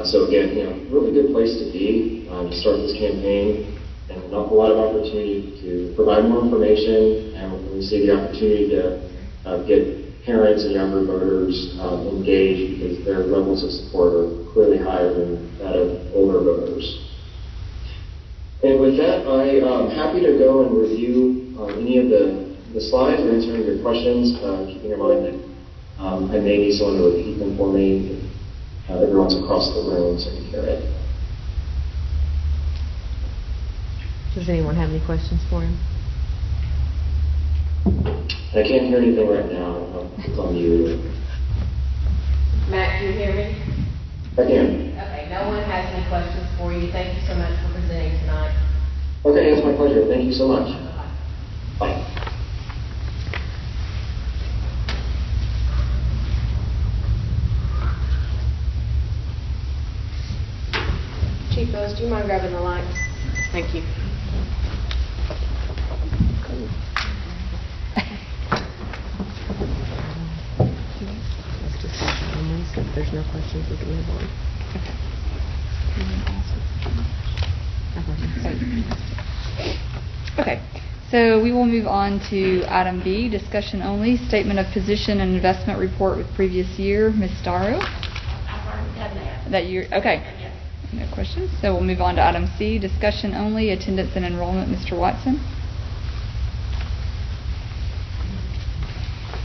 So again, really good place to be to start this campaign, and an awful lot of opportunity to provide more information, and we see the opportunity to get parents and younger voters engaged, because their levels of support are clearly higher than that of older voters. And with that, I'm happy to go and review any of the slides or answer any of your questions, keeping in mind that I may need someone to repeat them for me if everyone's across the room so you can hear it. Does anyone have any questions for him? I can't hear anything right now. It's on mute. Matt, can you hear me? I can. Okay, no one has any questions for you. Thank you so much for presenting tonight. Okay, it's my pleasure. Thank you so much. Bye. Chief Phillips, do you mind grabbing the lights? Thank you. Let's just have one. If there's no questions, we can move on. Okay, so we will move on to item B, discussion only, statement of position and investment report with previous year. Ms. Starro? I've already done that. Okay. Yes. No questions. So we'll move on to item C, discussion only, attendance and enrollment. Mr. Watson?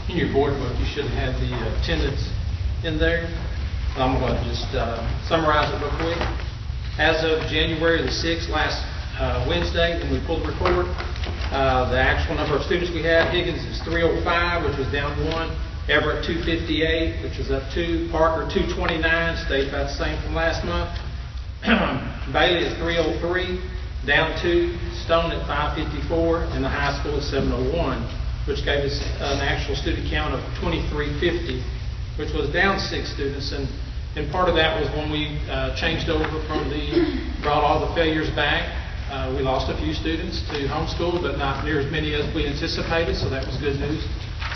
In your board book, you should have the attendance in there. I'm going to just summarize it real quick. As of January the 6th, last Wednesday, when we pulled the report, the actual number of students we had, Higgins is 305, which was down 1. Everett 258, which was up 2. Parker 229, stayed about the same from last month. Bailey is 303, down 2. Stone at 554, and the high school is 701, which gave us an actual student count of 2350, which was down 6 students. And part of that was when we changed over brought all the failures back. We lost a few students to homeschool, but not near as many as we anticipated, so that was good news.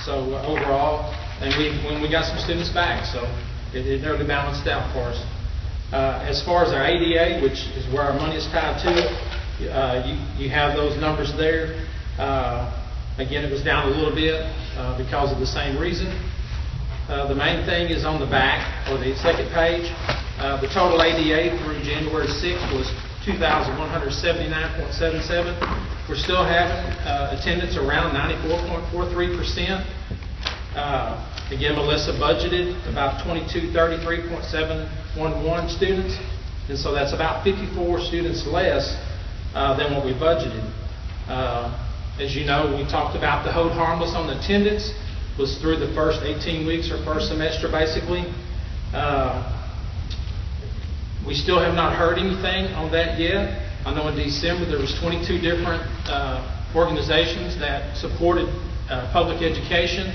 So overall, and when we got some students back, so it nearly balanced out for us. As far as our ADA, which is where our money is tied to, you have those numbers there. Again, it was down a little bit because of the same reason. The main thing is on the back, or the second page. The total ADA through January 6th was 2,179.77. We're still having attendance around 94.43%. Again, Melissa budgeted about 2233.711 students, and so that's about 54 students less than what we budgeted. As you know, we talked about the hold harmless on the attendance was through the first 18 weeks or first semester, basically. We still have not heard anything on that yet. I know in December there was 22 different organizations that supported public education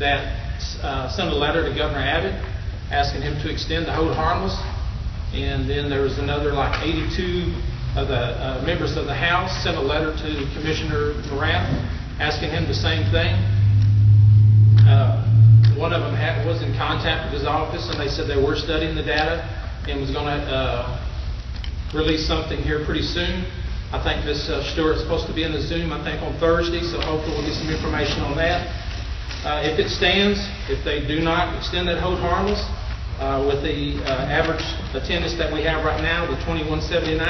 that sent a letter to Governor Abbott asking him to extend the hold harmless. And then there was another like 82 of the members of the House sent a letter to Commissioner Moran asking him the same thing. One of them was in contact with his office, and they said they were studying the data and was going to release something here pretty soon. I think Ms. Stewart's supposed to be in the Zoom, I think, on Thursday, so hopefully we'll get some information on that. If it stands, if they do not extend that hold harmless, with the average attendance that we have right now, the 2179,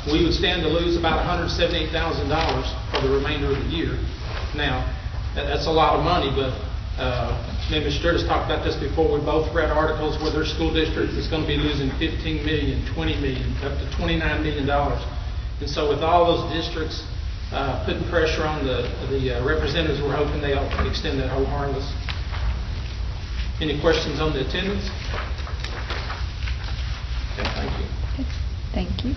we would stand to lose about $178,000 for the remainder of the year. Now, that's a lot of money, but Ms. Stewart has talked about this before. We both read articles where their school district is going to be losing $15 million, $20 million, up to $29 million. And so with all those districts putting pressure on the representatives, we're hoping they'll extend that hold harmless. Any questions on the attendance? Okay, thank you. Thank you.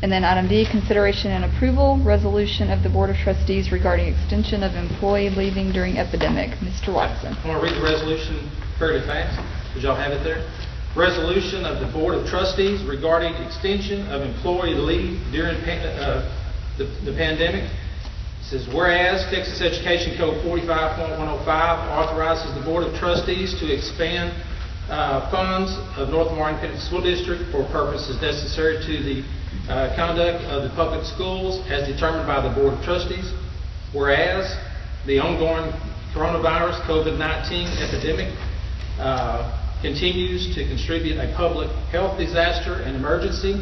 And then item D, consideration and approval, resolution of the Board of Trustees regarding extension of employee leaving during epidemic. Mr. Watson. I want to read the resolution fairly fast. Did y'all have it there? Resolution of the Board of Trustees regarding extension of employee leave during the pandemic. It says, whereas Texas Education Code 45.105 authorizes the Board of Trustees to expand funds of North Lamar Independent School District for purposes necessary to the conduct of the public schools as determined by the Board of Trustees. Whereas the ongoing coronavirus COVID-19 epidemic continues to contribute a public health disaster and emergency.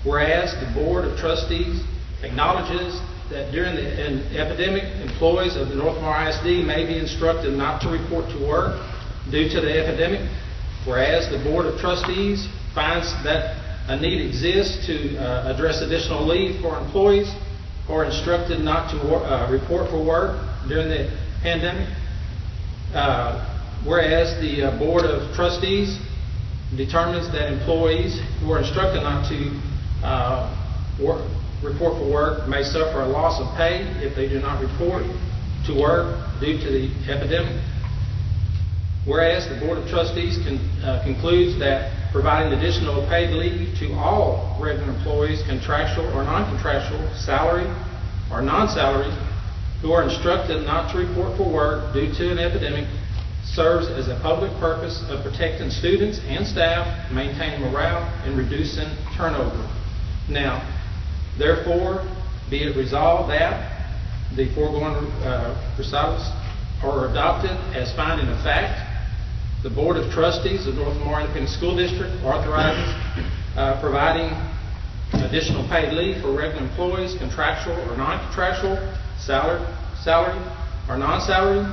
Whereas the Board of Trustees acknowledges that during the epidemic, employees of the North Lamar ISD may be instructed not to report to work due to the epidemic. Whereas the Board of Trustees finds that a need exists to address additional leave for employees who are instructed not to report for work during the pandemic. Whereas the Board of Trustees determines that employees who are instructed not to report for work may suffer a loss of pay if they do not report to work due to the epidemic. Whereas the Board of Trustees concludes that providing additional paid leave to all regular employees, contractual or non-contractual, salaried or non-salaried, who are instructed not to report for work due to an epidemic, serves as a public purpose of protecting students and staff, maintaining morale, and reducing turnover. Now, therefore, be it resolved that the foregoing recitals are adopted as finding of fact, the Board of Trustees of North Lamar Independent School District authorizes providing additional paid leave for regular employees, contractual or non-contractual, salaried or non-salaried,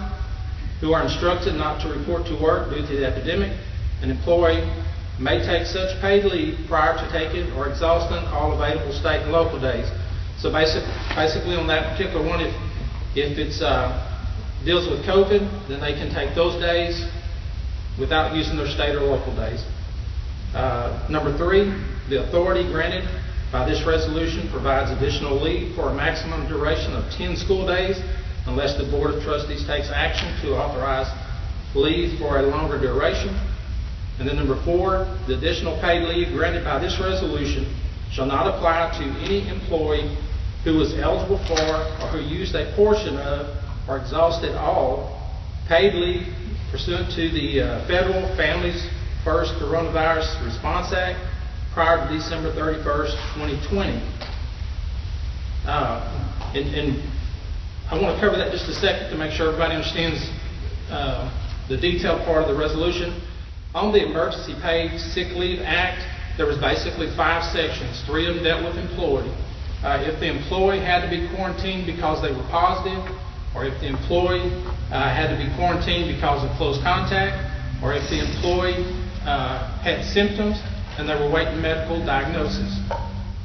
who are instructed not to report to work due to the epidemic. An employee may take such paid leave prior to taking or exhausting all available state and local days. So basically on that particular one, if it's deals with COVID, then they can take those days without using their state or local days. Number 3, the authority granted by this resolution provides additional leave for a maximum duration of 10 school days unless the Board of Trustees takes action to authorize leave for a longer duration. And then number 4, the additional paid leave granted by this resolution shall not apply to any employee who is eligible for or who used a portion of or exhausted all paid leave pursuant to the Federal Families First Coronavirus Response Act prior to December 31st, 2020. And I want to cover that just a second to make sure everybody understands the detailed part of the resolution. On the Emergency Paid Sick Leave Act, there was basically 5 sections. 3 of them dealt with employee. If the employee had to be quarantined because they were positive, or if the employee had to be quarantined because of close contact, or if the employee had symptoms and they were waiting medical diagnosis.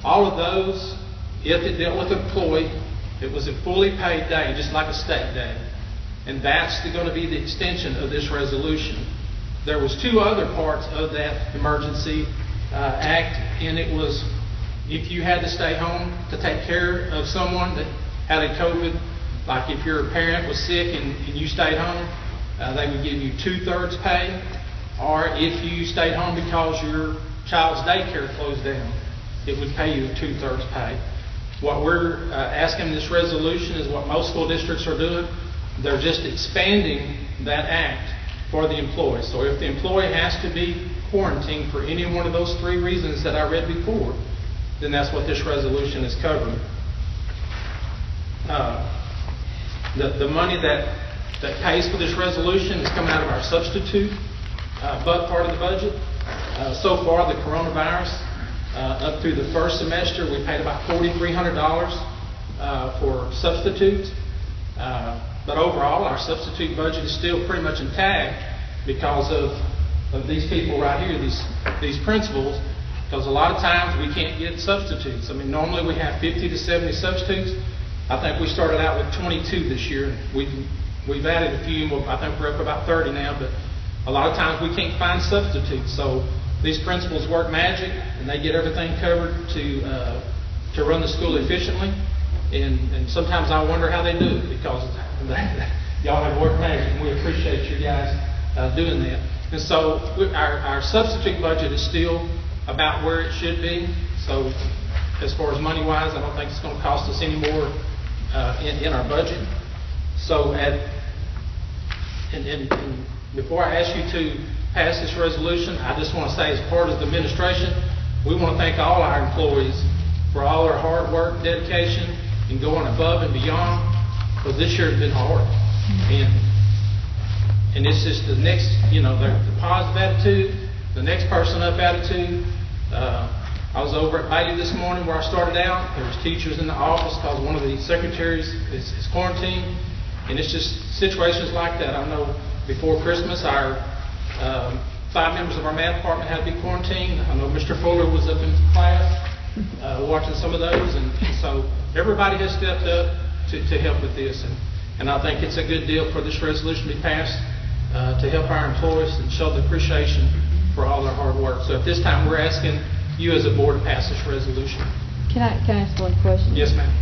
All of those, if it dealt with an employee, it was a fully paid day, just like a state day. And that's going to be the extension of this resolution. There was 2 other parts of that emergency act, and it was if you had to stay home to take care of someone that had a COVID, like if your parent was sick and you stayed home, they would give you 2/3 pay. Or if you stayed home because your child's daycare closed down, it would pay you 2/3 pay. What we're asking in this resolution is what most school districts are doing. They're just expanding that act for the employee. So if the employee has to be quarantined for any one of those 3 reasons that I read before, then that's what this resolution is covering. The money that pays for this resolution is coming out of our substitute part of the budget. So far, the coronavirus, up through the first semester, we paid about $4,300 for substitutes. But overall, our substitute budget is still pretty much intact because of these people right here, these principals, because a lot of times we can't get substitutes. I mean, normally we have 50 to 70 substitutes. I think we started out with 22 this year. We've added a few. I think we're up about 30 now, but a lot of times we can't find substitutes. So these principals work magic, and they get everything covered to run the school efficiently. And sometimes I wonder how they do it, because y'all have worked magic, and we appreciate you guys doing that. And so our substitute budget is still about where it should be. So as far as money-wise, I don't think it's going to cost us any more in our budget. So and before I ask you to pass this resolution, I just want to say, as part of the administration, we want to thank all our employees for all their hard work, dedication, and going above and beyond, because this year has been hard. And it's just the next, the positive attitude, the next person up attitude. I was over at Bailey this morning where I started out. There was teachers in the office because one of the secretaries is quarantined. And it's just situations like that. I know before Christmas, our 5 members of our math department had to be quarantined. I know Mr. Fuller was up in class watching some of those. And so everybody has stepped up to help with this. And I think it's a good deal for this resolution to be passed to help our employees and show the appreciation for all their hard work. So at this time, we're asking you as a board to pass this resolution. Can I ask one question? Yes, ma'am.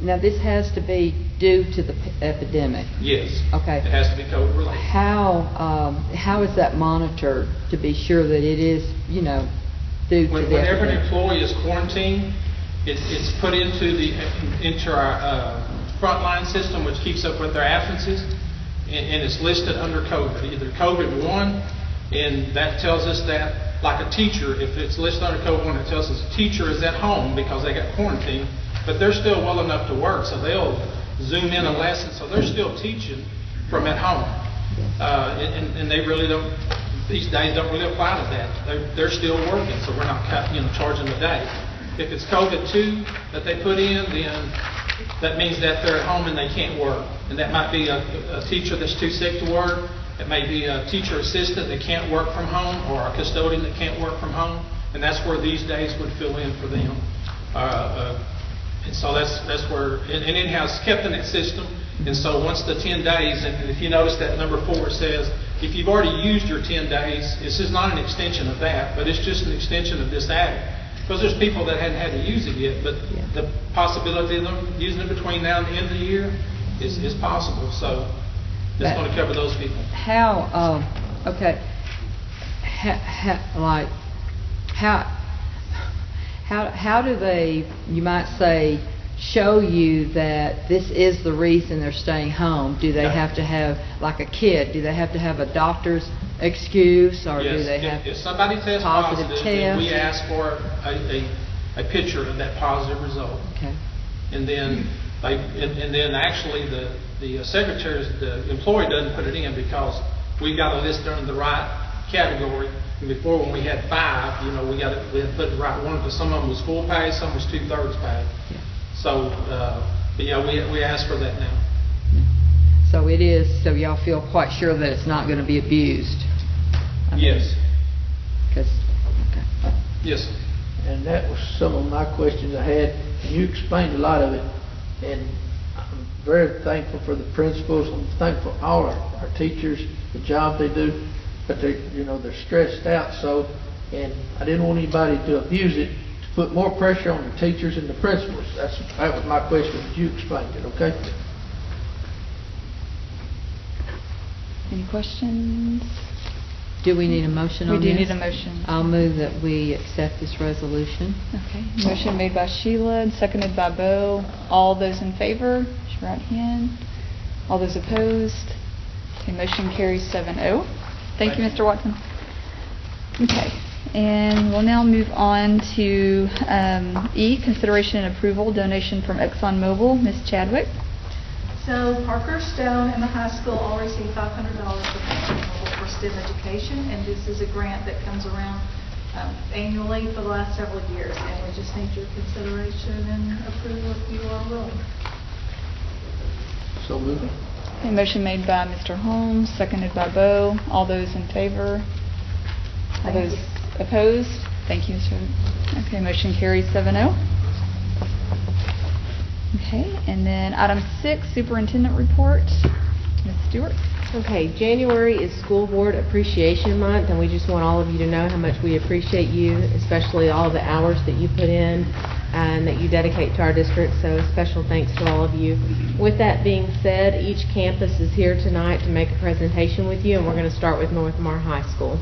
Now, this has to be due to the epidemic. Yes. Okay. It has to be COVID related. How is that monitored to be sure that it is, due to the Whenever an epidemic? employee is quarantined, it's put into our frontline system, which keeps up with their absences, and it's listed under COVID, either COVID-1, and that tells us that, like a teacher, if it's listed under COVID-1, it tells us a teacher is at home because they got quarantined, but they're still well enough to work, so they'll Zoom in a lesson, so they're still teaching from at home. And they really don't, these days don't really apply to that. They're still working, so we're not, charging a day. If it's COVID too that they put in, then that means that they're at home and they can't work. And that might be a teacher that's too sick to work. It may be a teacher assistant that can't work from home, or a custodian that can't work from home. And that's where these days would fill in for them. And so that's where, and in-house kept in that system. And so once the 10 days, and if you notice that number 4 says, if you've already used your 10 days, this is not an extension of that, but it's just an extension of this act. Because there's people that hadn't had to use it yet, but the possibility of them using it between now and the end of the year is possible. So it's going to cover those people. How do they, you might say, show you that this is the reason they're staying home? Do they have to have, like a kid, do they have to have a doctor's excuse, or do they have if somebody tests positive then we test? ask for a picture of that positive result. Okay. And then actually the secretary, the employee doesn't put it in because we got a list under the right category. And before, when we had 5, we had to put the right one, because some of them was full pay, some was 2/3 pay. Yeah. So, we ask for that now. So it is, so y'all feel quite sure that it's not going to be abused? Yes. Because, okay. Yes. And that was some of my questions I had, and you explained a lot of it. And I'm very thankful for the principals. I'm thankful for all our teachers, the job they do. But they're stressed out. So, and I didn't want anybody to abuse it, to put more pressure on the teachers and the principals. That was my question. You explained it, okay? Any questions? Do we need a motion on We this? do need a motion. I'll move that we accept this resolution. Okay, motion made by Sheila and seconded by Bo. All those in favor, raise your right hand. All those opposed? Okay, motion carries 7-0. Thank you, Mr. Watson. Okay, and we'll now move on to E, consideration and approval, donation from ExxonMobil. Ms. Chadwick. So Parker Stone and the high school all receive $500 from ExxonMobil for STEM education, and this is a grant that comes around annually for the last several years, and we just need your consideration and approval if you are willing. So moving. Okay, motion made by Mr. Holmes, seconded by Bo. All those in favor? All those opposed? Thank you, Mr. Okay, motion carries 7-0. Okay, and then item 6, superintendent report. Ms. Stewart. Okay, January is School Board Appreciation Month, and we just want all of you to know how much we appreciate you, especially all the hours that you put in and that you dedicate to our district, so special thanks to all of you. With that being said, each campus is here tonight to make a presentation with you, and we're going to start with Northmar High School.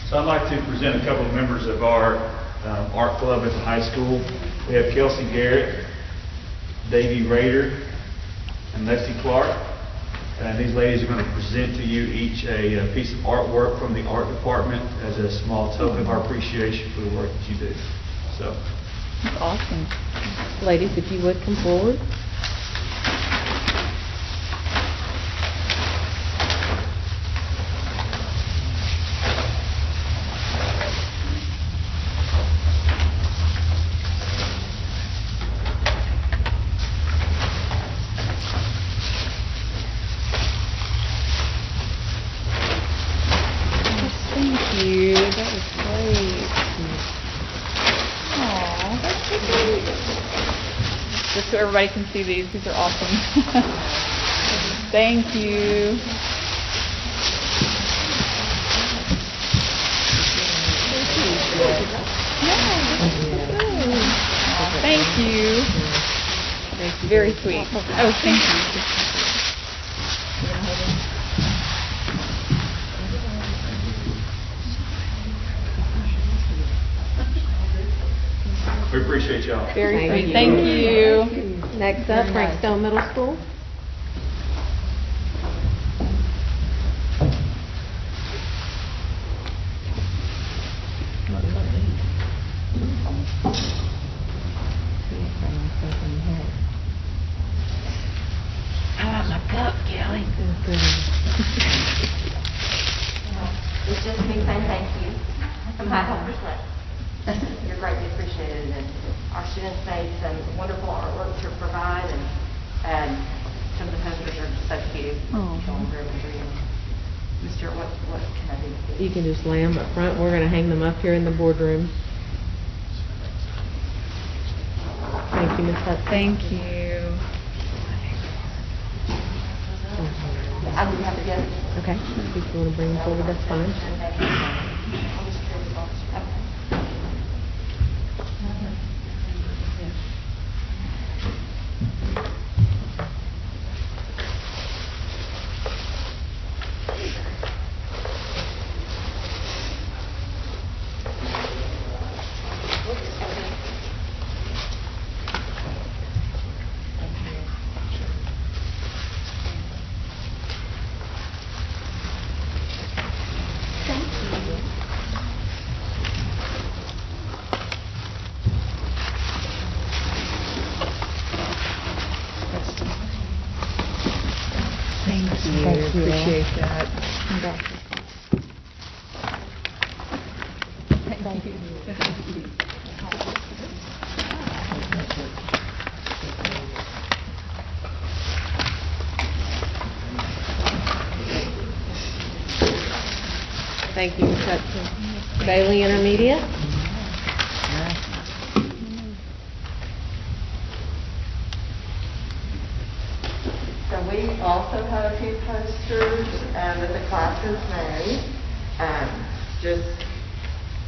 So I'd like to present a couple of members of our art club at the high school. We have Kelsey Garrett, Davey Rader, and Lexi Clark. And these ladies are going to present to you each a piece of artwork from the art department as a small token of our appreciation for the work that you do. So, That's awesome. Ladies, if you would come forward. Thank you. That was great. Aw, that's so great. Just so everybody can see these are awesome. Thank you. Aw, thank you. Very sweet. Oh, thank you. we appreciate y'all. Very Thank sweet. you. Thank you. Next up, Frank Stone Middle School. just me saying thank you from my helper's list. You're greatly appreciated, and our students made some wonderful artwork to provide, and some of the posters are just so cute. Aw. So I'm very enjoying. Mr., what can I do for you? You can just lay them up front. We're going to hang them up here in the boardroom. Thank you, Ms. Hudson. Thank you. I would have to get. Okay, if you want to bring them forward, that's fine. Thank you. Appreciate that. Thank you. Thank you, Ms. Hudson. Bailey Intermediate? So we also had a few posters that the classes made. Just,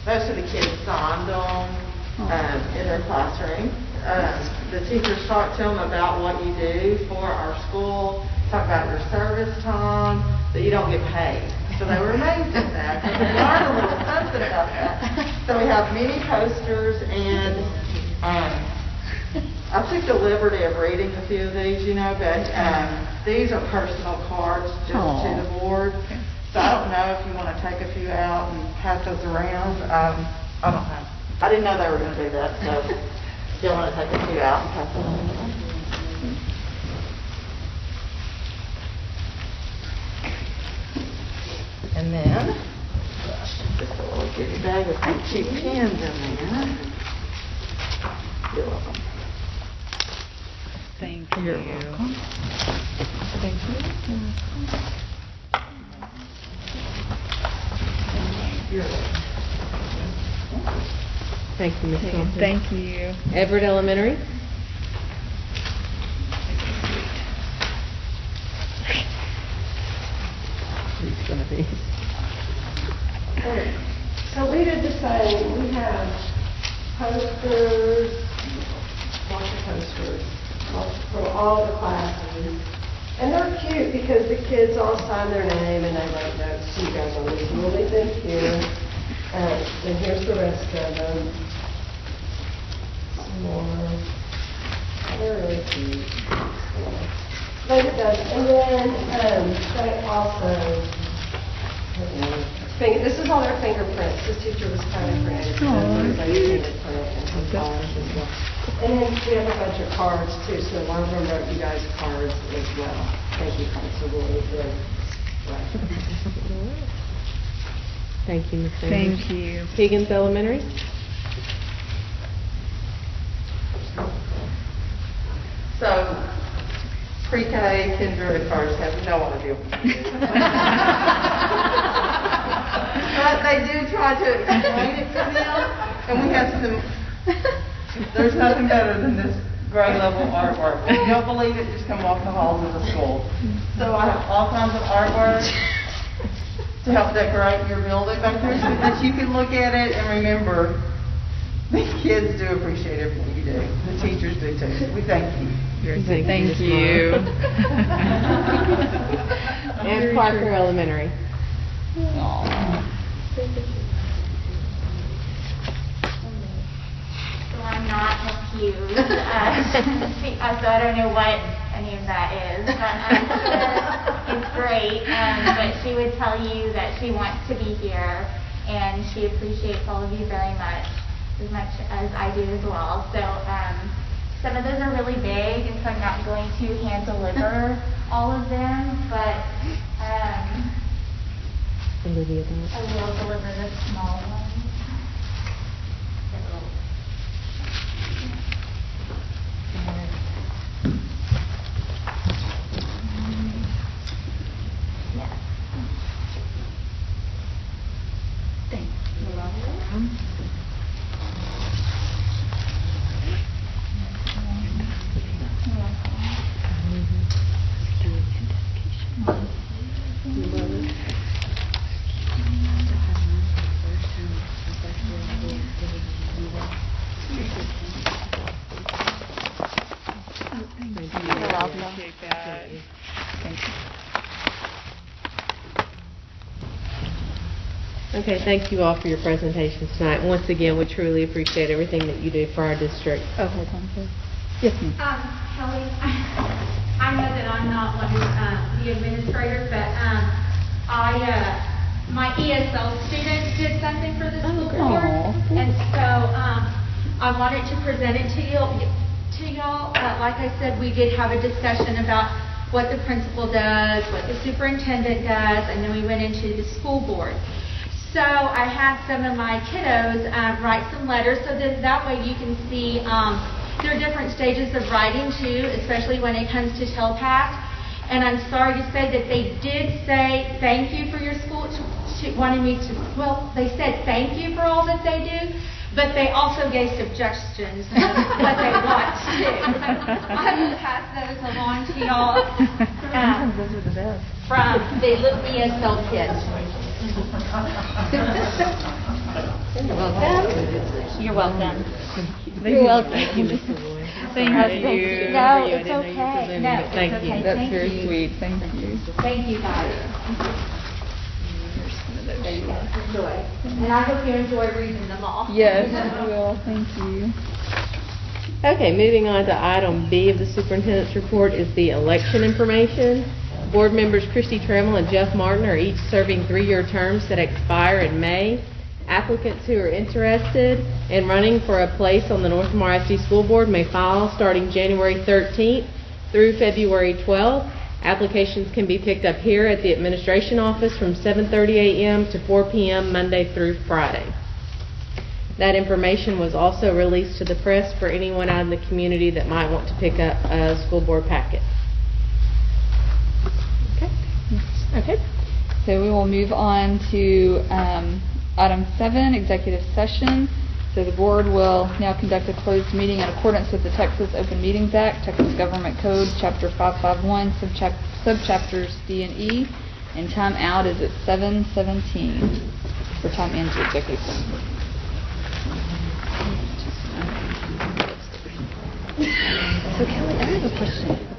most of the kids signed them in their classroom. The teachers talked to them about what you do for our school, talk about your service time, that you don't get paid. So they were amazed at that, because they learned a little something about that. So we have many posters, and I took the liberty of reading a few of these, but these are personal cards just to the board. So I don't know if you want to take a few out and pass those around. I don't know. I didn't know they were going to do that, so if you want to take a few out and pass them around. And then, just a little goodie bag with some cheap pens in there. You're welcome. Thank you. You're welcome. Thank you. You're welcome. Thank you, Ms. Thompson. Thank you. Everett Elementary? It's going to be. So we did the same. We have posters, lots of posters from all the classes. And they're cute because the kids all sign their name and they write notes to you guys on these. We'll leave them here. And here's the rest of them. Some more. They're really cute. Look at those. And then they also, this is all their fingerprints. This teacher was kind of creative. So everybody fingerprint and some flowers as well. And then we have a bunch of cards too, so a lot of them wrote you guys cards as well. Thank you, Principal. Really. Thank you, Ms. Sanders. Thank you. Higgins Elementary? So, pre-K, kindergarten, first, have no idea what to do. But they do try to explain it to them, and we have some, there's nothing better than this grade level artwork. If you don't believe it, just come walk the halls of the school. So I have all kinds of artwork to help decorate your building back there so that you can look at it and remember, these kids do appreciate everything you do. The teachers do too. We thank you. Thank you. And Parker Elementary? So I'm not confused. So I don't know what any of that is, but I'm sure it's great. But she would tell you that she wants to be here, and she appreciates all of you very much as I do as well. So some of those are really big, and so I'm not going to hand deliver all of them, but Olivia does. I will deliver the small one. Yes. Thanks. You're welcome. Okay, thank you all for your presentations tonight. Once again, we truly appreciate everything that you do for our district. Oh, hold on, please. Yes, ma'am. Kelly, I know that I'm not one of the administrators, but my ESL student did something for the school board, and so I wanted to present it to y'all. Like I said, we did have a discussion about what the principal does, what the superintendent does, and then we went into the school board. So I had some of my kiddos write some letters, so that way you can see there are different stages of writing too, especially when it comes to telepath. And I'm sorry to say that they did say thank you for your school, wanted me to, well, they said thank you for all that they do, but they also gave suggestions of what they want to do. I will pass those along to y'all Those are the best. from the little ESL kids. You're welcome. You're welcome. You're welcome. Thank you. No, it's okay. No, it's Thank you. okay. That's Thank very you. sweet, thank you. Thank you, guys. There you go. Enjoy. And I hope you enjoy reading them all. Yes, I will, thank you. Okay, moving on to item B of the superintendent's report is the election information. Board members Christy Trammell and Jeff Martin are each serving 3-year terms that expire in May. Applicants who are interested in running for a place on the North Lamar ISD School Board may file starting January 13th through February 12th. Applications can be picked up here at the administration office from 7:30 a.m. to 4 p.m. Monday through Friday. That information was also released to the press for anyone out in the community that might want to pick up a school board packet. Okay. So we will move on to item 7, executive session. So the board will now conduct a closed meeting in accordance with the Texas Open Meetings Act, Texas Government Code, Chapter 551, subchapters D and E, and time out is at 7:17 for time into executive session. So Kelly, I have a question.